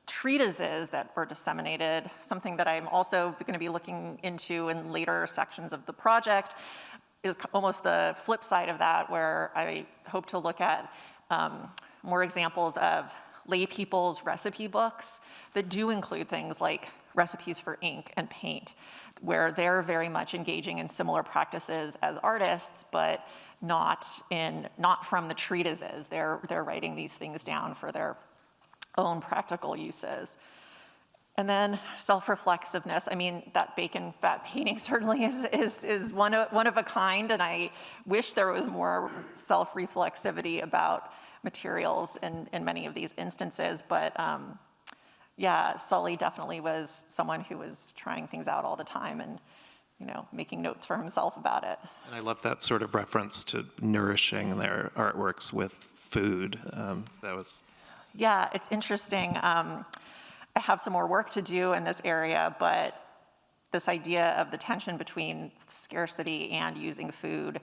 treatises that were disseminated, something that I'm also going to be looking into in later sections of the project is almost the flip side of that, where I hope to look at more examples of lay people's recipe books that do include things like recipes for ink and paint, where they're very much engaging in similar practices as artists, but not from the treatises. They're writing these things down for their own practical uses. And then self-reflexiveness. I mean, that bacon fat painting certainly is one of a kind, and I wish there was more self-reflexivity about materials in many of these instances. But yeah, Sully definitely was someone who was trying things out all the time and, you know, making notes for himself about it. And I love that sort of reference to nourishing their artworks with food. That was... Yeah, it's interesting. I have some more work to do in this area, but this idea of the tension between scarcity and using food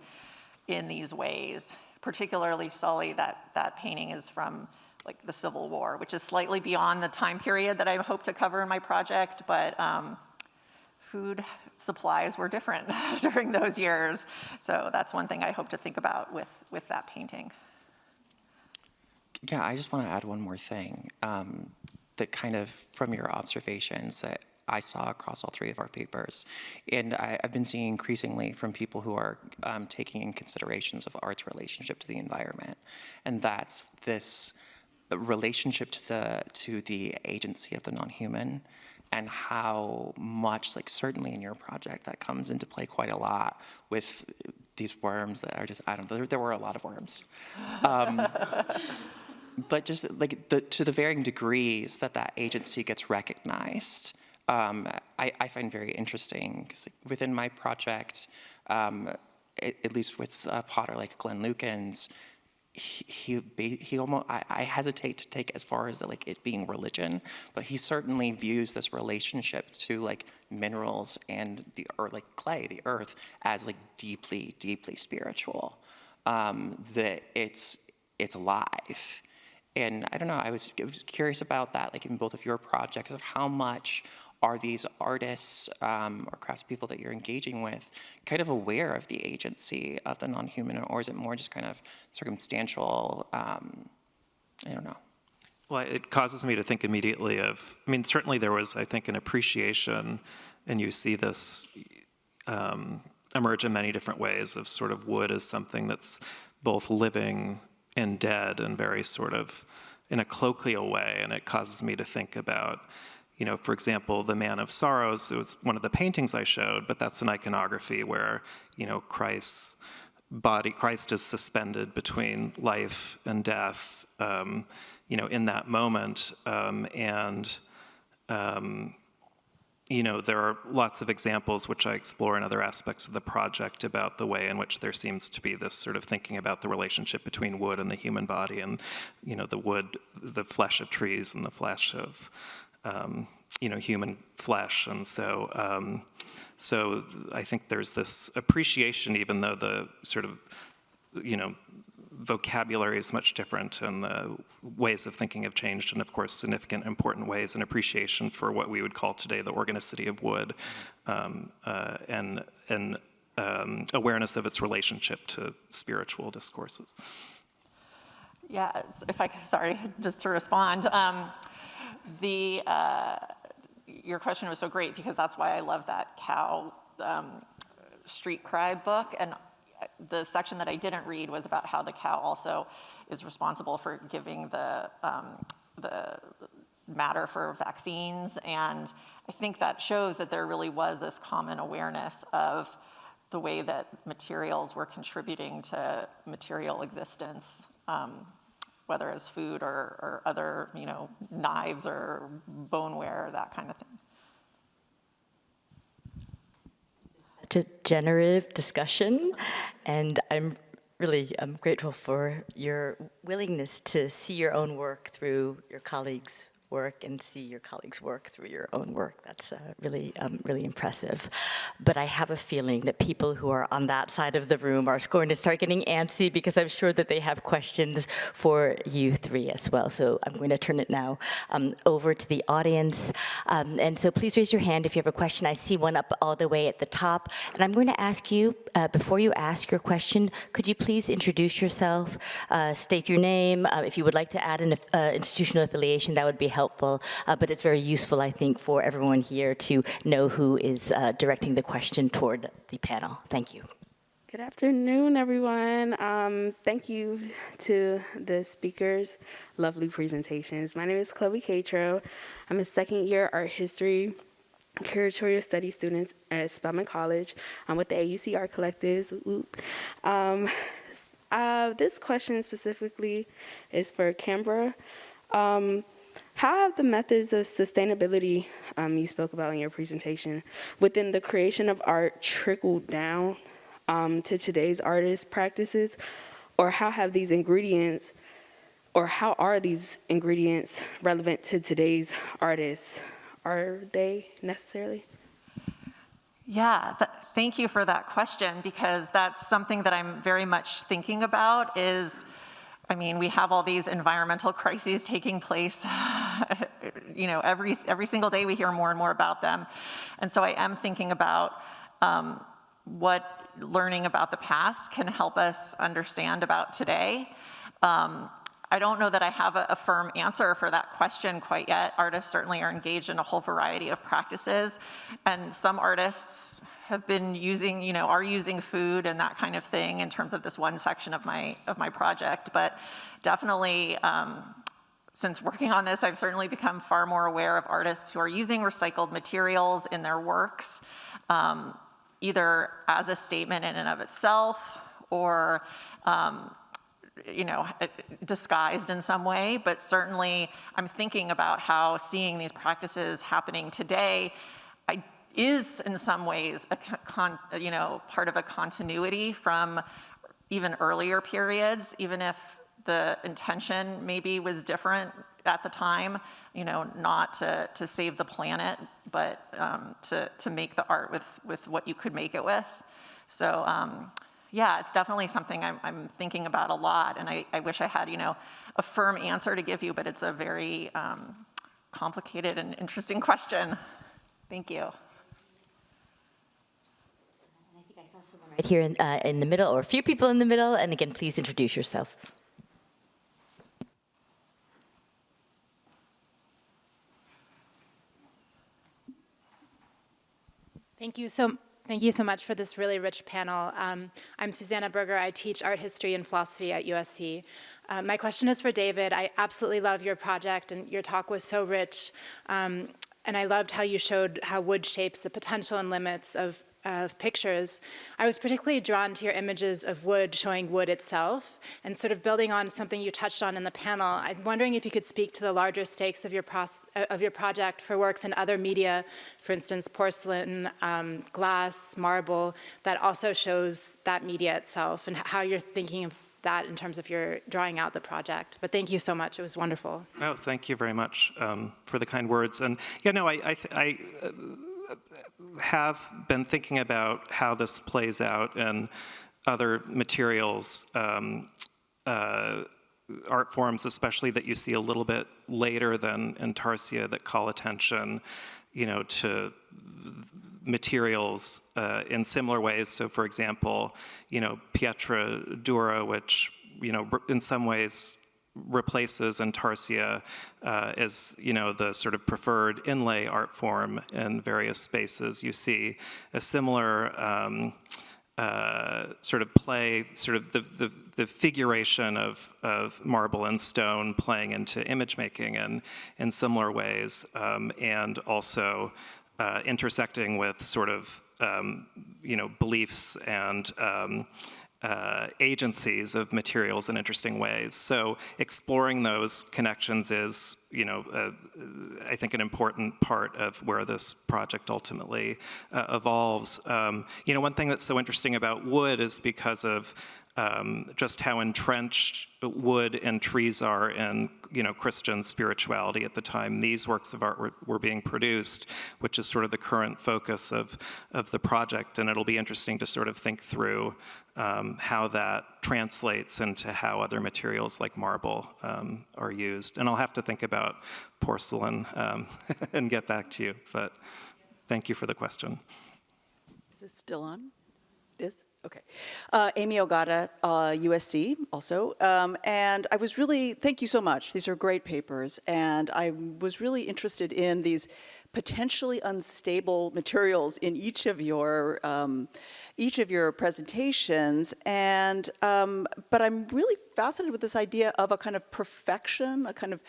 in these ways, particularly Sully, that painting is from like the Civil War, which is slightly beyond the time period that I hope to cover in my project, but food supplies were different during those years. So that's one thing I hope to think about with that painting. Yeah, I just want to add one more thing. That kind of from your observations that I saw across all three of our papers. And I've been seeing increasingly from people who are taking in considerations of art's relationship to the environment. And that's this relationship to the agency of the non-human, and how much, like certainly in your project, that comes into play quite a lot with these worms that are just, I don't know, there were a lot of worms. But just like to the varying degrees that agency gets recognized, I find very interesting. 'Cause within my project, at least with a potter like Glenn Lukens, he almost, I hesitate to take as far as like it being religion, but he certainly views this relationship to like minerals and the earth, like clay, the earth, as like deeply, deeply spiritual. That it's alive. And I don't know, I was curious about that, like in both of your projects, of how much are these artists or craftspeople that you're engaging with kind of aware of the agency of the non-human, or is it more just kind of circumstantial, I don't know. Well, it causes me to think immediately of, I mean, certainly there was, I think, an appreciation, and you see this emerge in many different ways, of sort of wood as something that's both living and dead, and very sort of in a colloquial way. And it causes me to think about, you know, for example, the Man of Sorrows. It was one of the paintings I showed, but that's an iconography where, you know, Christ is suspended between life and death, you know, in that moment. You know, there are lots of examples which I explore in other aspects of the project about the way in which there seems to be this sort of thinking about the relationship between wood and the human body, and, you know, the wood, the flesh of trees and the flesh of, you know, human flesh. And so, so I think there's this appreciation, even though the sort of, you know, vocabulary is much different, and the ways of thinking have changed, and of course significant, important ways, and appreciation for what we would call today the organicity of wood, and awareness of its relationship to spiritual discourses. Yeah, if I could, sorry, just to respond. Your question was so great, because that's why I love that cow street cry book. And the section that I didn't read was about how the cow also is responsible for giving the matter for vaccines. And I think that shows that there really was this common awareness of the way that materials were contributing to material existence, whether as food or other, you know, knives or boneware, that kind of thing. Such a generative discussion, and I'm really grateful for your willingness to see your own work through your colleagues' work and see your colleagues' work through your own work. That's really, really impressive. But I have a feeling that people who are on that side of the room are going to start getting antsy, because I'm sure that they have questions for you three as well. So I'm going to turn it now over to the audience. And so please raise your hand if you have a question. I see one up all the way at the top. And I'm going to ask you, before you ask your question, could you please introduce yourself, state your name. If you would like to add an institutional affiliation, that would be helpful, but it's very useful, I think, for everyone here to know who is directing the question toward the panel. Thank you. Good afternoon, everyone. Thank you to the speakers. Lovely presentations. My name is Chloe Catro. I'm a second-year art history curatorial studies student at Spelman College. I'm with the AUC Art Collectives. This question specifically is for Cambra. How have the methods of sustainability you spoke about in your presentation within the creation of art trickled down to today's artist practices, or how have these ingredients, or how are these ingredients relevant to today's artists? Are they necessarily? Yeah, thank you for that question, because that's something that I'm very much thinking about is, I mean, we have all these environmental crises taking place, you know, every single day we hear more and more about them. And so I am thinking about what learning about the past can help us understand about today. I don't know that I have a firm answer for that question quite yet. Artists certainly are engaged in a whole variety of practices, and some artists have been using, you know, are using food and that kind of thing in terms of this one section of my project. But definitely, since working on this, I've certainly become far more aware of artists who are using recycled materials in their works, either as a statement in and of itself or you know, disguised in some way, but certainly I'm thinking about how seeing these practices happening today is in some ways you know, part of a continuity from even earlier periods, even if the intention maybe was different at the time, you know, not to save the planet, but to make the art with what you could make it with. So yeah, it's definitely something I'm thinking about a lot, and I wish I had, you know, a firm answer to give you, but it's a very complicated and interesting question. Thank you. I think I saw someone right here in the middle, or a few people in the middle, and again, please introduce yourself. Thank you so much for this really rich panel. I'm Susanna Berger. I teach art history and philosophy at USC. My question is for David. I absolutely love your project, and your talk was so rich. And I loved how you showed how wood shapes the potential and limits of pictures. I was particularly drawn to your images of wood showing wood itself, and sort of building on something you touched on in the panel. I'm wondering if you could speak to the larger stakes of your project for works in other media, for instance, porcelain, glass, marble, that also shows that media itself, and how you're thinking of that in terms of your drawing out the project. But thank you so much. It was wonderful. Oh, thank you very much for the kind words. And yeah, no, I have been thinking about how this plays out in other materials, art forms especially that you see a little bit later than Intarsia, that call attention, you know, to materials in similar ways. So for example, you know, pietra dura, which, you know, in some ways replaces Intarsia as, you know, the sort of preferred inlay art form in various spaces. You see a similar sort of play, sort of the figuration of marble and stone playing into image making in similar ways, and also intersecting with sort of you know, beliefs and agencies of materials in interesting ways. So exploring those connections is, you know, I think an important part of where this project ultimately evolves. You know, one thing that's so interesting about wood is because of just how entrenched wood and trees are in, you know, Christian spirituality at the time these works of art were being produced, which is sort of the current focus of the project. And it'll be interesting to sort of think through how that translates into how other materials like marble are used. And I'll have to think about porcelain and get back to you, but thank you for the question. Is this still on? It is? Okay. Amy Ogata, USC also. And I was really, thank you so much. These are great papers. And I was really interested in these potentially unstable materials in each of your presentations. And, but I'm really fascinated with this idea of a kind of perfection, a kind of,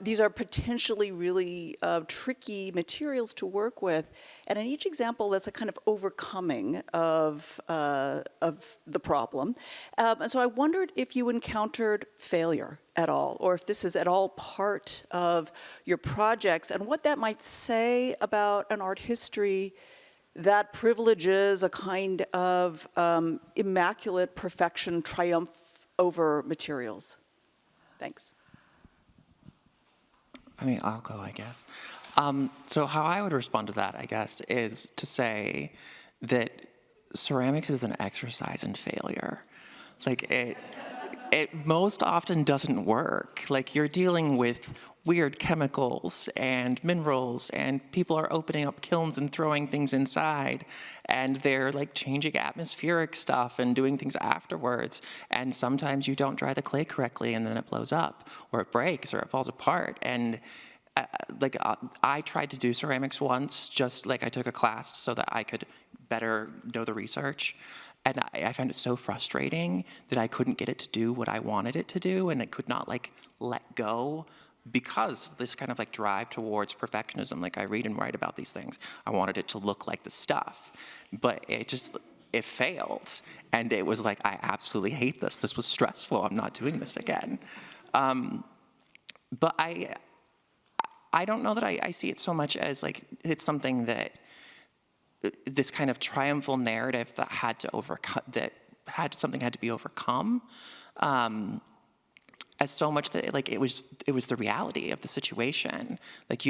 these are potentially really tricky materials to work with. And in each example, that's a kind of overcoming of the problem. And so I wondered if you encountered failure at all, or if this is at all part of your projects, and what that might say about an art history that privileges a kind of immaculate perfection triumph over materials. Thanks. I mean, I'll go, I guess. So how I would respond to that, I guess, is to say that ceramics is an exercise in failure. Like, it most often doesn't work. Like, you're dealing with weird chemicals and minerals, and people are opening up kilns and throwing things inside, and they're like changing atmospheric stuff and doing things afterwards. And sometimes you don't dry the clay correctly, and then it blows up, or it breaks, or it falls apart. And I tried to do ceramics once, just like I took a class so that I could better know the research. And I found it so frustrating that I couldn't get it to do what I wanted it to do, and it could not like let go, because this kind of like drive towards perfectionism, like I read and write about these things, I wanted it to look like the stuff, but it failed. And it was like, I absolutely hate this. This was stressful. I'm not doing this again. But I don't know that I see it so much as like, it's something that, this kind of triumphal narrative that had to overcome, something had to be overcome, as so much that like it was the reality of the situation. Like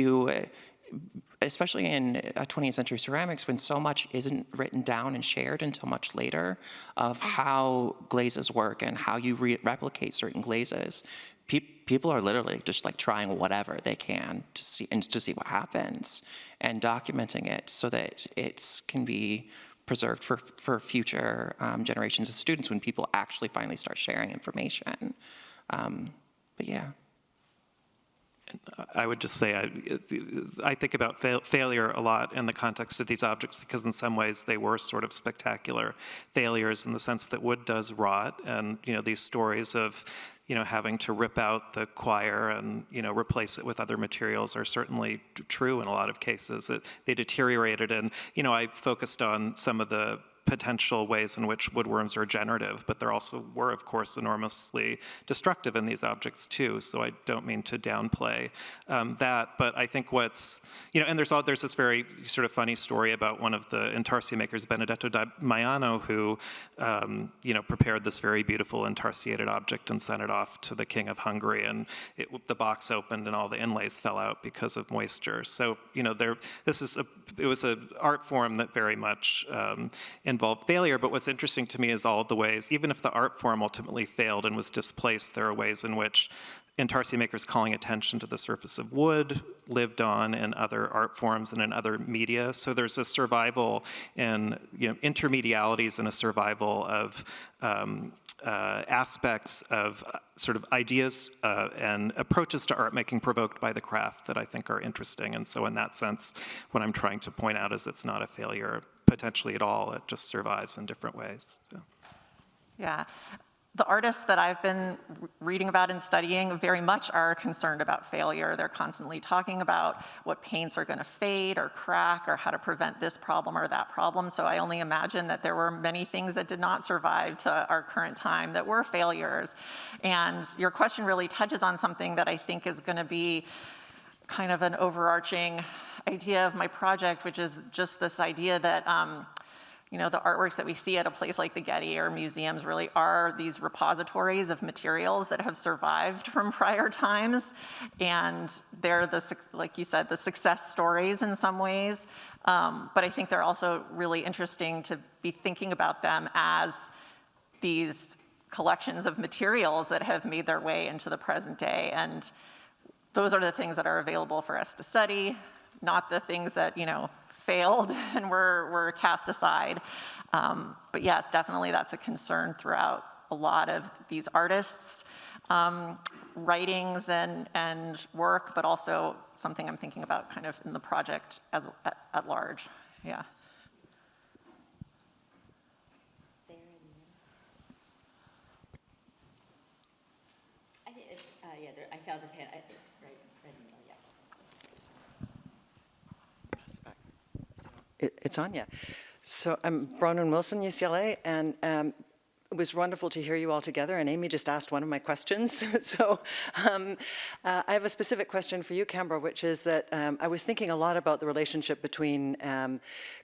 especially in 20th century ceramics, when so much isn't written down and shared until much later of how glazes work and how you replicate certain glazes, people are literally just like trying whatever they can to see what happens, and documenting it so that it can be preserved for future generations of students when people actually finally start sharing information. But yeah. I would just say I think about failure a lot in the context of these objects, because in some ways they were sort of spectacular failures in the sense that wood does rot, and these stories of having to rip out the choir and replace it with other materials are certainly true in a lot of cases. They deteriorated, and I focused on some of the potential ways in which woodworms are generative, but there also were, of course, enormously destructive in these objects too. So I don't mean to downplay that, but I think what's, and there's this very sort of funny story about one of the intarsia makers, Benedetto da Maiano, who prepared this very beautiful intarsiated object and sent it off to the King of Hungary, and the box opened and all the inlays fell out because of moisture. So it was an art form that very much involved failure, but what's interesting to me is all of the ways, even if the art form ultimately failed and was displaced, there are ways in which intarsia makers calling attention to the surface of wood lived on in other art forms and in other media. So there's a survival in intermedialities and a survival of aspects of sort of ideas and approaches to art making provoked by the craft that I think are interesting. And so in that sense, what I'm trying to point out is it's not a failure potentially at all. It just survives in different ways. So. Yeah. The artists that I've been reading about and studying very much are concerned about failure. They're constantly talking about what paints are going to fade or crack or how to prevent this problem or that problem. So I only imagine that there were many things that did not survive to our current time that were failures. And your question really touches on something that I think is going to be kind of an overarching idea of my project, which is just this idea that the artworks that we see at a place like the Getty or museums really are these repositories of materials that have survived from prior times. And they're, like you said, the success stories in some ways. But I think they're also really interesting to be thinking about them as these collections of materials that have made their way into the present day. And those are the things that are available for us to study, not the things that, failed and were cast aside. But yes, definitely that's a concern throughout a lot of these artists' writings and work, but also something I'm thinking about kind of in the project at large. Yeah. I saw this hand. Right in the middle, yeah. It's on, yeah. So I'm Bronwen Wilson, UCLA, and it was wonderful to hear you all together, and Amy just asked one of my questions. So I have a specific question for you, Cambra, which is that I was thinking a lot about the relationship between kind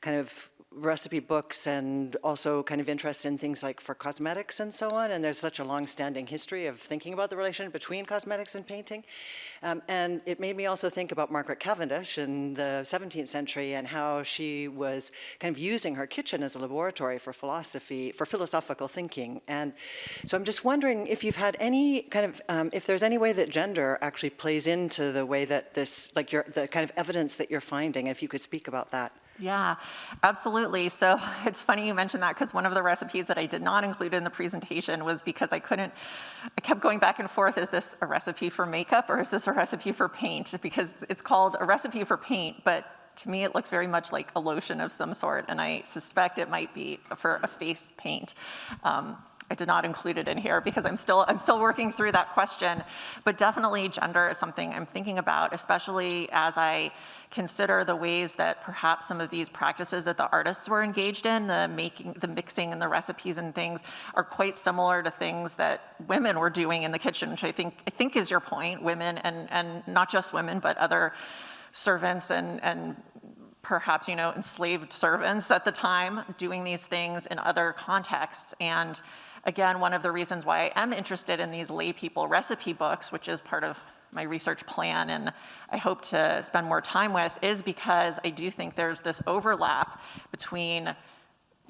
of recipe books and also kind of interest in things like for cosmetics and so on, and there's such a long-standing history of thinking about the relation between cosmetics and painting. And it made me also think about Margaret Cavendish in the 17th century and how she was kind of using her kitchen as a laboratory for philosophical thinking. And so I'm just wondering if you've had any kind of, if there's any way that gender actually plays into the way that this, like the kind of evidence that you're finding, if you could speak about that. Yeah, absolutely. So it's funny you mentioned that, because one of the recipes that I did not include in the presentation was because I kept going back and forth, is this a recipe for makeup or is this a recipe for paint? Because it's called a recipe for paint, but to me it looks very much like a lotion of some sort, and I suspect it might be for a face paint. I did not include it in here because I'm still working through that question, but definitely gender is something I'm thinking about, especially as I consider the ways that perhaps some of these practices that the artists were engaged in, the mixing and the recipes and things, are quite similar to things that women were doing in the kitchen, which I think is your point. Women and not just women, but other servants and perhaps, you know, enslaved servants at the time doing these things in other contexts. And again, one of the reasons why I am interested in these lay people recipe books, which is part of my research plan and I hope to spend more time with, is because I do think there's this overlap between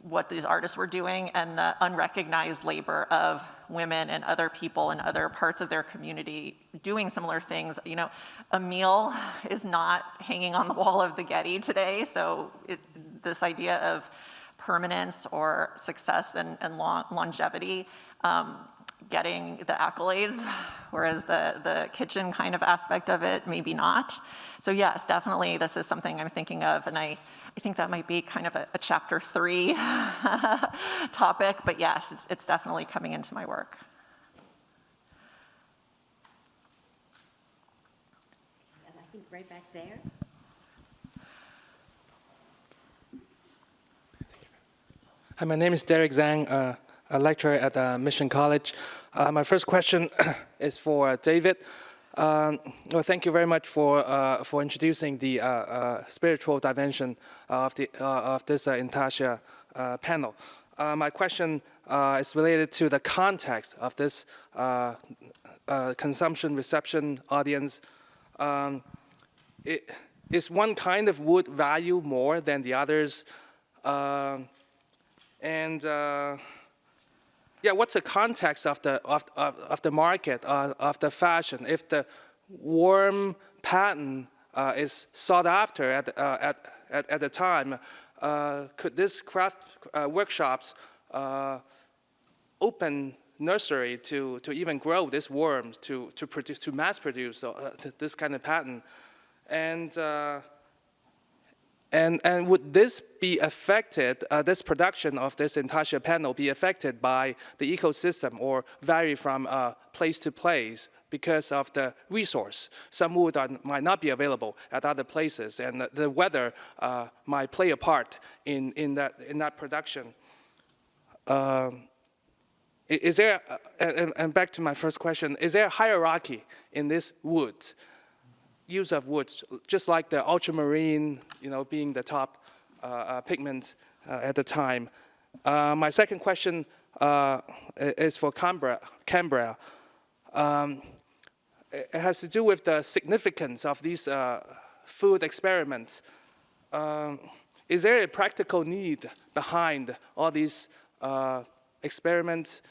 what these artists were doing and the unrecognized labor of women and other people in other parts of their community doing similar things. You know, a meal is not hanging on the wall of the Getty today, so this idea of permanence or success and longevity, getting the accolades, whereas the kitchen kind of aspect of it, maybe not. So yes, definitely this is something I'm thinking of, and I think that might be kind of a chapter 3 topic, but yes, it's definitely coming into my work. And I think right back there. Hi, my name is Derek Zhang, a lecturer at Mission College. My first question is for David. Well, thank you very much for introducing the spiritual dimension of this Intassia panel. My question is related to the context of this consumption reception audience. Is one kind of wood value more than the others? Yeah, what's the context of the market, of the fashion? If the warm pattern is sought after at the time, could this craft workshops open nursery to even grow these worms to mass produce this kind of pattern? And would this be affected, this production of this Intassia panel be affected by the ecosystem or vary from place to place because of the resource? Some wood might not be available at other places, and the weather might play a part in that production. Is there, and back to my first question, is there a hierarchy in this woods? Use of woods, just like the ultramarine, you know, being the top pigment at the time. My second question is for Cambra. It has to do with the significance of these food experiments. Is there a practical need behind all these experiments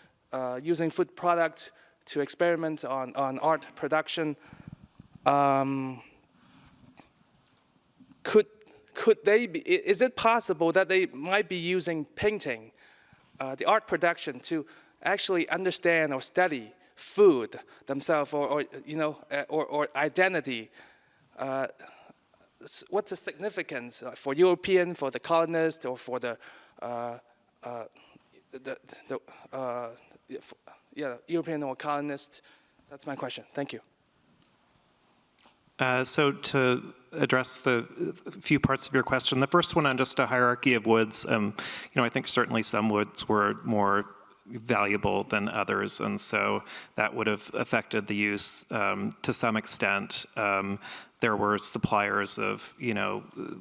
using food products to experiment on art is it possible that they might be using painting, the art production, to actually understand or study food themselves, or identity? What's the significance for European, for the colonists, or for the European or colonists? That's my question. Thank you. So to address the few parts of your question, the first one on just a hierarchy of woods, I think certainly some woods were more valuable than others, and so that would have affected the use to some extent. There were suppliers of,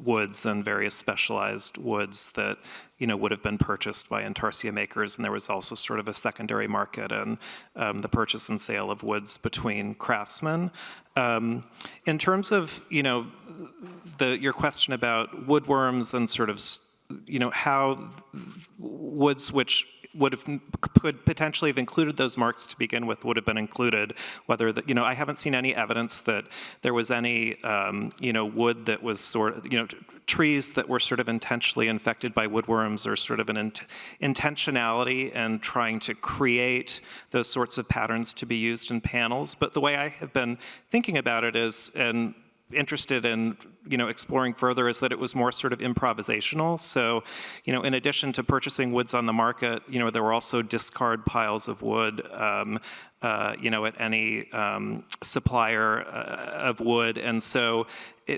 woods and various specialized woods that, would have been purchased by intarsia makers, and there was also sort of a secondary market and the purchase and sale of woods between craftsmen. In terms of, your question about woodworms and sort of, how woods which could potentially have included those marks to begin with would have been included, whether that, I haven't seen any evidence that there was any, wood that was sort of, trees that were sort of intentionally infected by woodworms, or sort of an intentionality and trying to create those sorts of patterns to be used in panels. But the way I have been thinking about it is, and interested in exploring further, is that it was more sort of improvisational. So in addition to purchasing woods on the market, there were also discard piles of wood at any supplier of wood. And so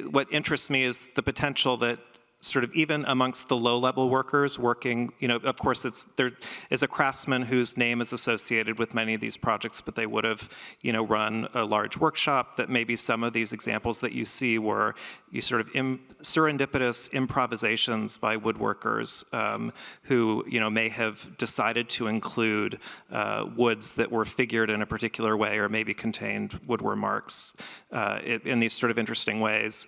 what interests me is the potential that sort of even amongst the low-level workers working, of course there is a craftsman whose name is associated with many of these projects, but they would have, run a large workshop. That maybe some of these examples that you see were sort of serendipitous improvisations by woodworkers who, may have decided to include woods that were figured in a particular way, or maybe contained woodworm marks in these sort of interesting ways.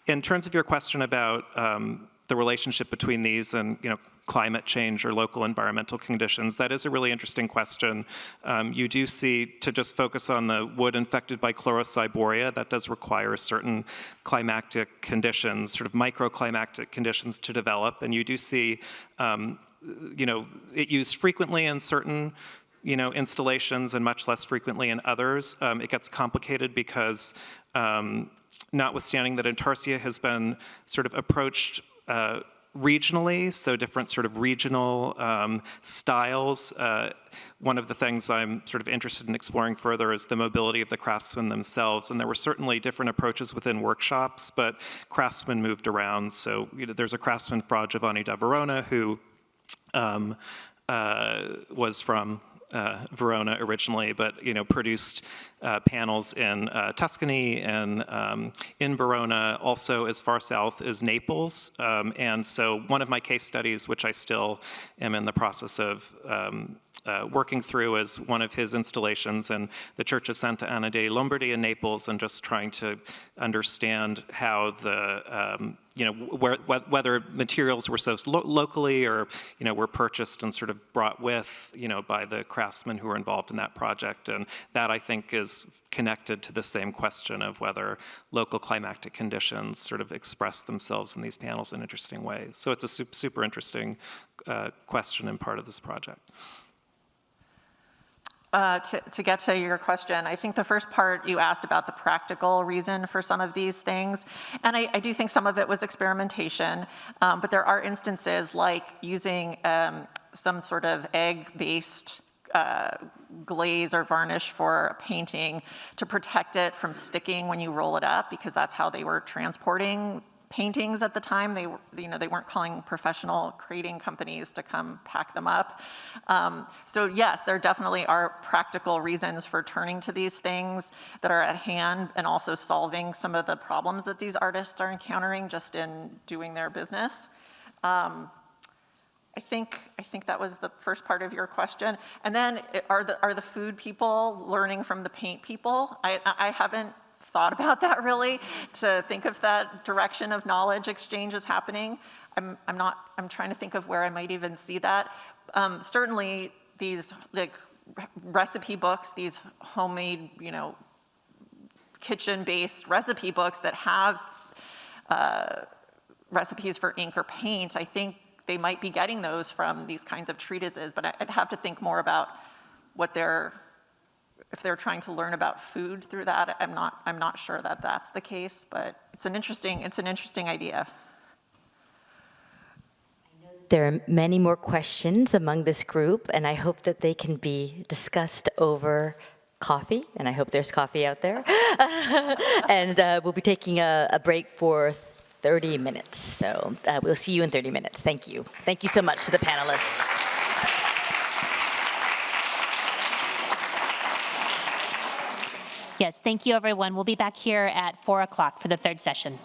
In terms of your question about the relationship between these and, climate change or local environmental conditions, that is a really interesting question. You do see, to just focus on the wood infected by chlorociboria, that does require certain climactic conditions, sort of microclimactic conditions to develop, and you do see, it used frequently in certain installations and much less frequently in others. It gets complicated because notwithstanding that intarsia has been sort of approached regionally, so different sort of regional styles. One of the things I'm sort of interested in exploring further is the mobility of the craftsmen themselves, and there were certainly different approaches within workshops, but craftsmen moved around. So there's a craftsman, Fra Giovanni da Verona, who was from Verona originally, but produced panels in Tuscany and in Verona, also as far south as Naples. And so one of my case studies, which I still am in the process of working through, is one of his installations in the Church of Santa Anna dei Lombardi in Naples, and just trying to understand how the whether materials were sourced locally or were purchased and sort of brought with by the craftsmen who were involved in that project. And that, I think, is connected to the same question of whether local climactic conditions sort of express themselves in these panels in interesting ways. So it's a super interesting question and part of this project. To get to your question, I think the first part you asked about the practical reason for some of these things, and I do think some of it was experimentation, but there are instances like using some sort of egg-based glaze or varnish for a painting to protect it from sticking when you roll it up, because that's how they were transporting paintings at the time. They weren't calling professional crating companies to come pack them up. So yes, there definitely are practical reasons for turning to these things that are at hand, and also solving some of the problems that these artists are encountering just in doing their business. I think that was the first part of your question. And then are the food people learning from the paint people? I haven't thought about that really, to think of that direction of knowledge exchange is happening. I'm trying to think of where I might even see that. Certainly these like recipe books, these homemade, kitchen-based recipe books that have recipes for ink or paint, I think they might be getting those from these kinds of treatises, but I'd have to think more about if they're trying to learn about food through that. I'm not sure that that's the case, but it's an interesting idea. There are many more questions among this group, and I hope that they can be discussed over coffee, and I hope there's coffee out there. And we'll be taking a break for 30 minutes. So we'll see you in 30 minutes. Thank you. Thank you so much to the panelists. Yes, thank you, everyone. We'll be back here at 4 o'clock for the third session.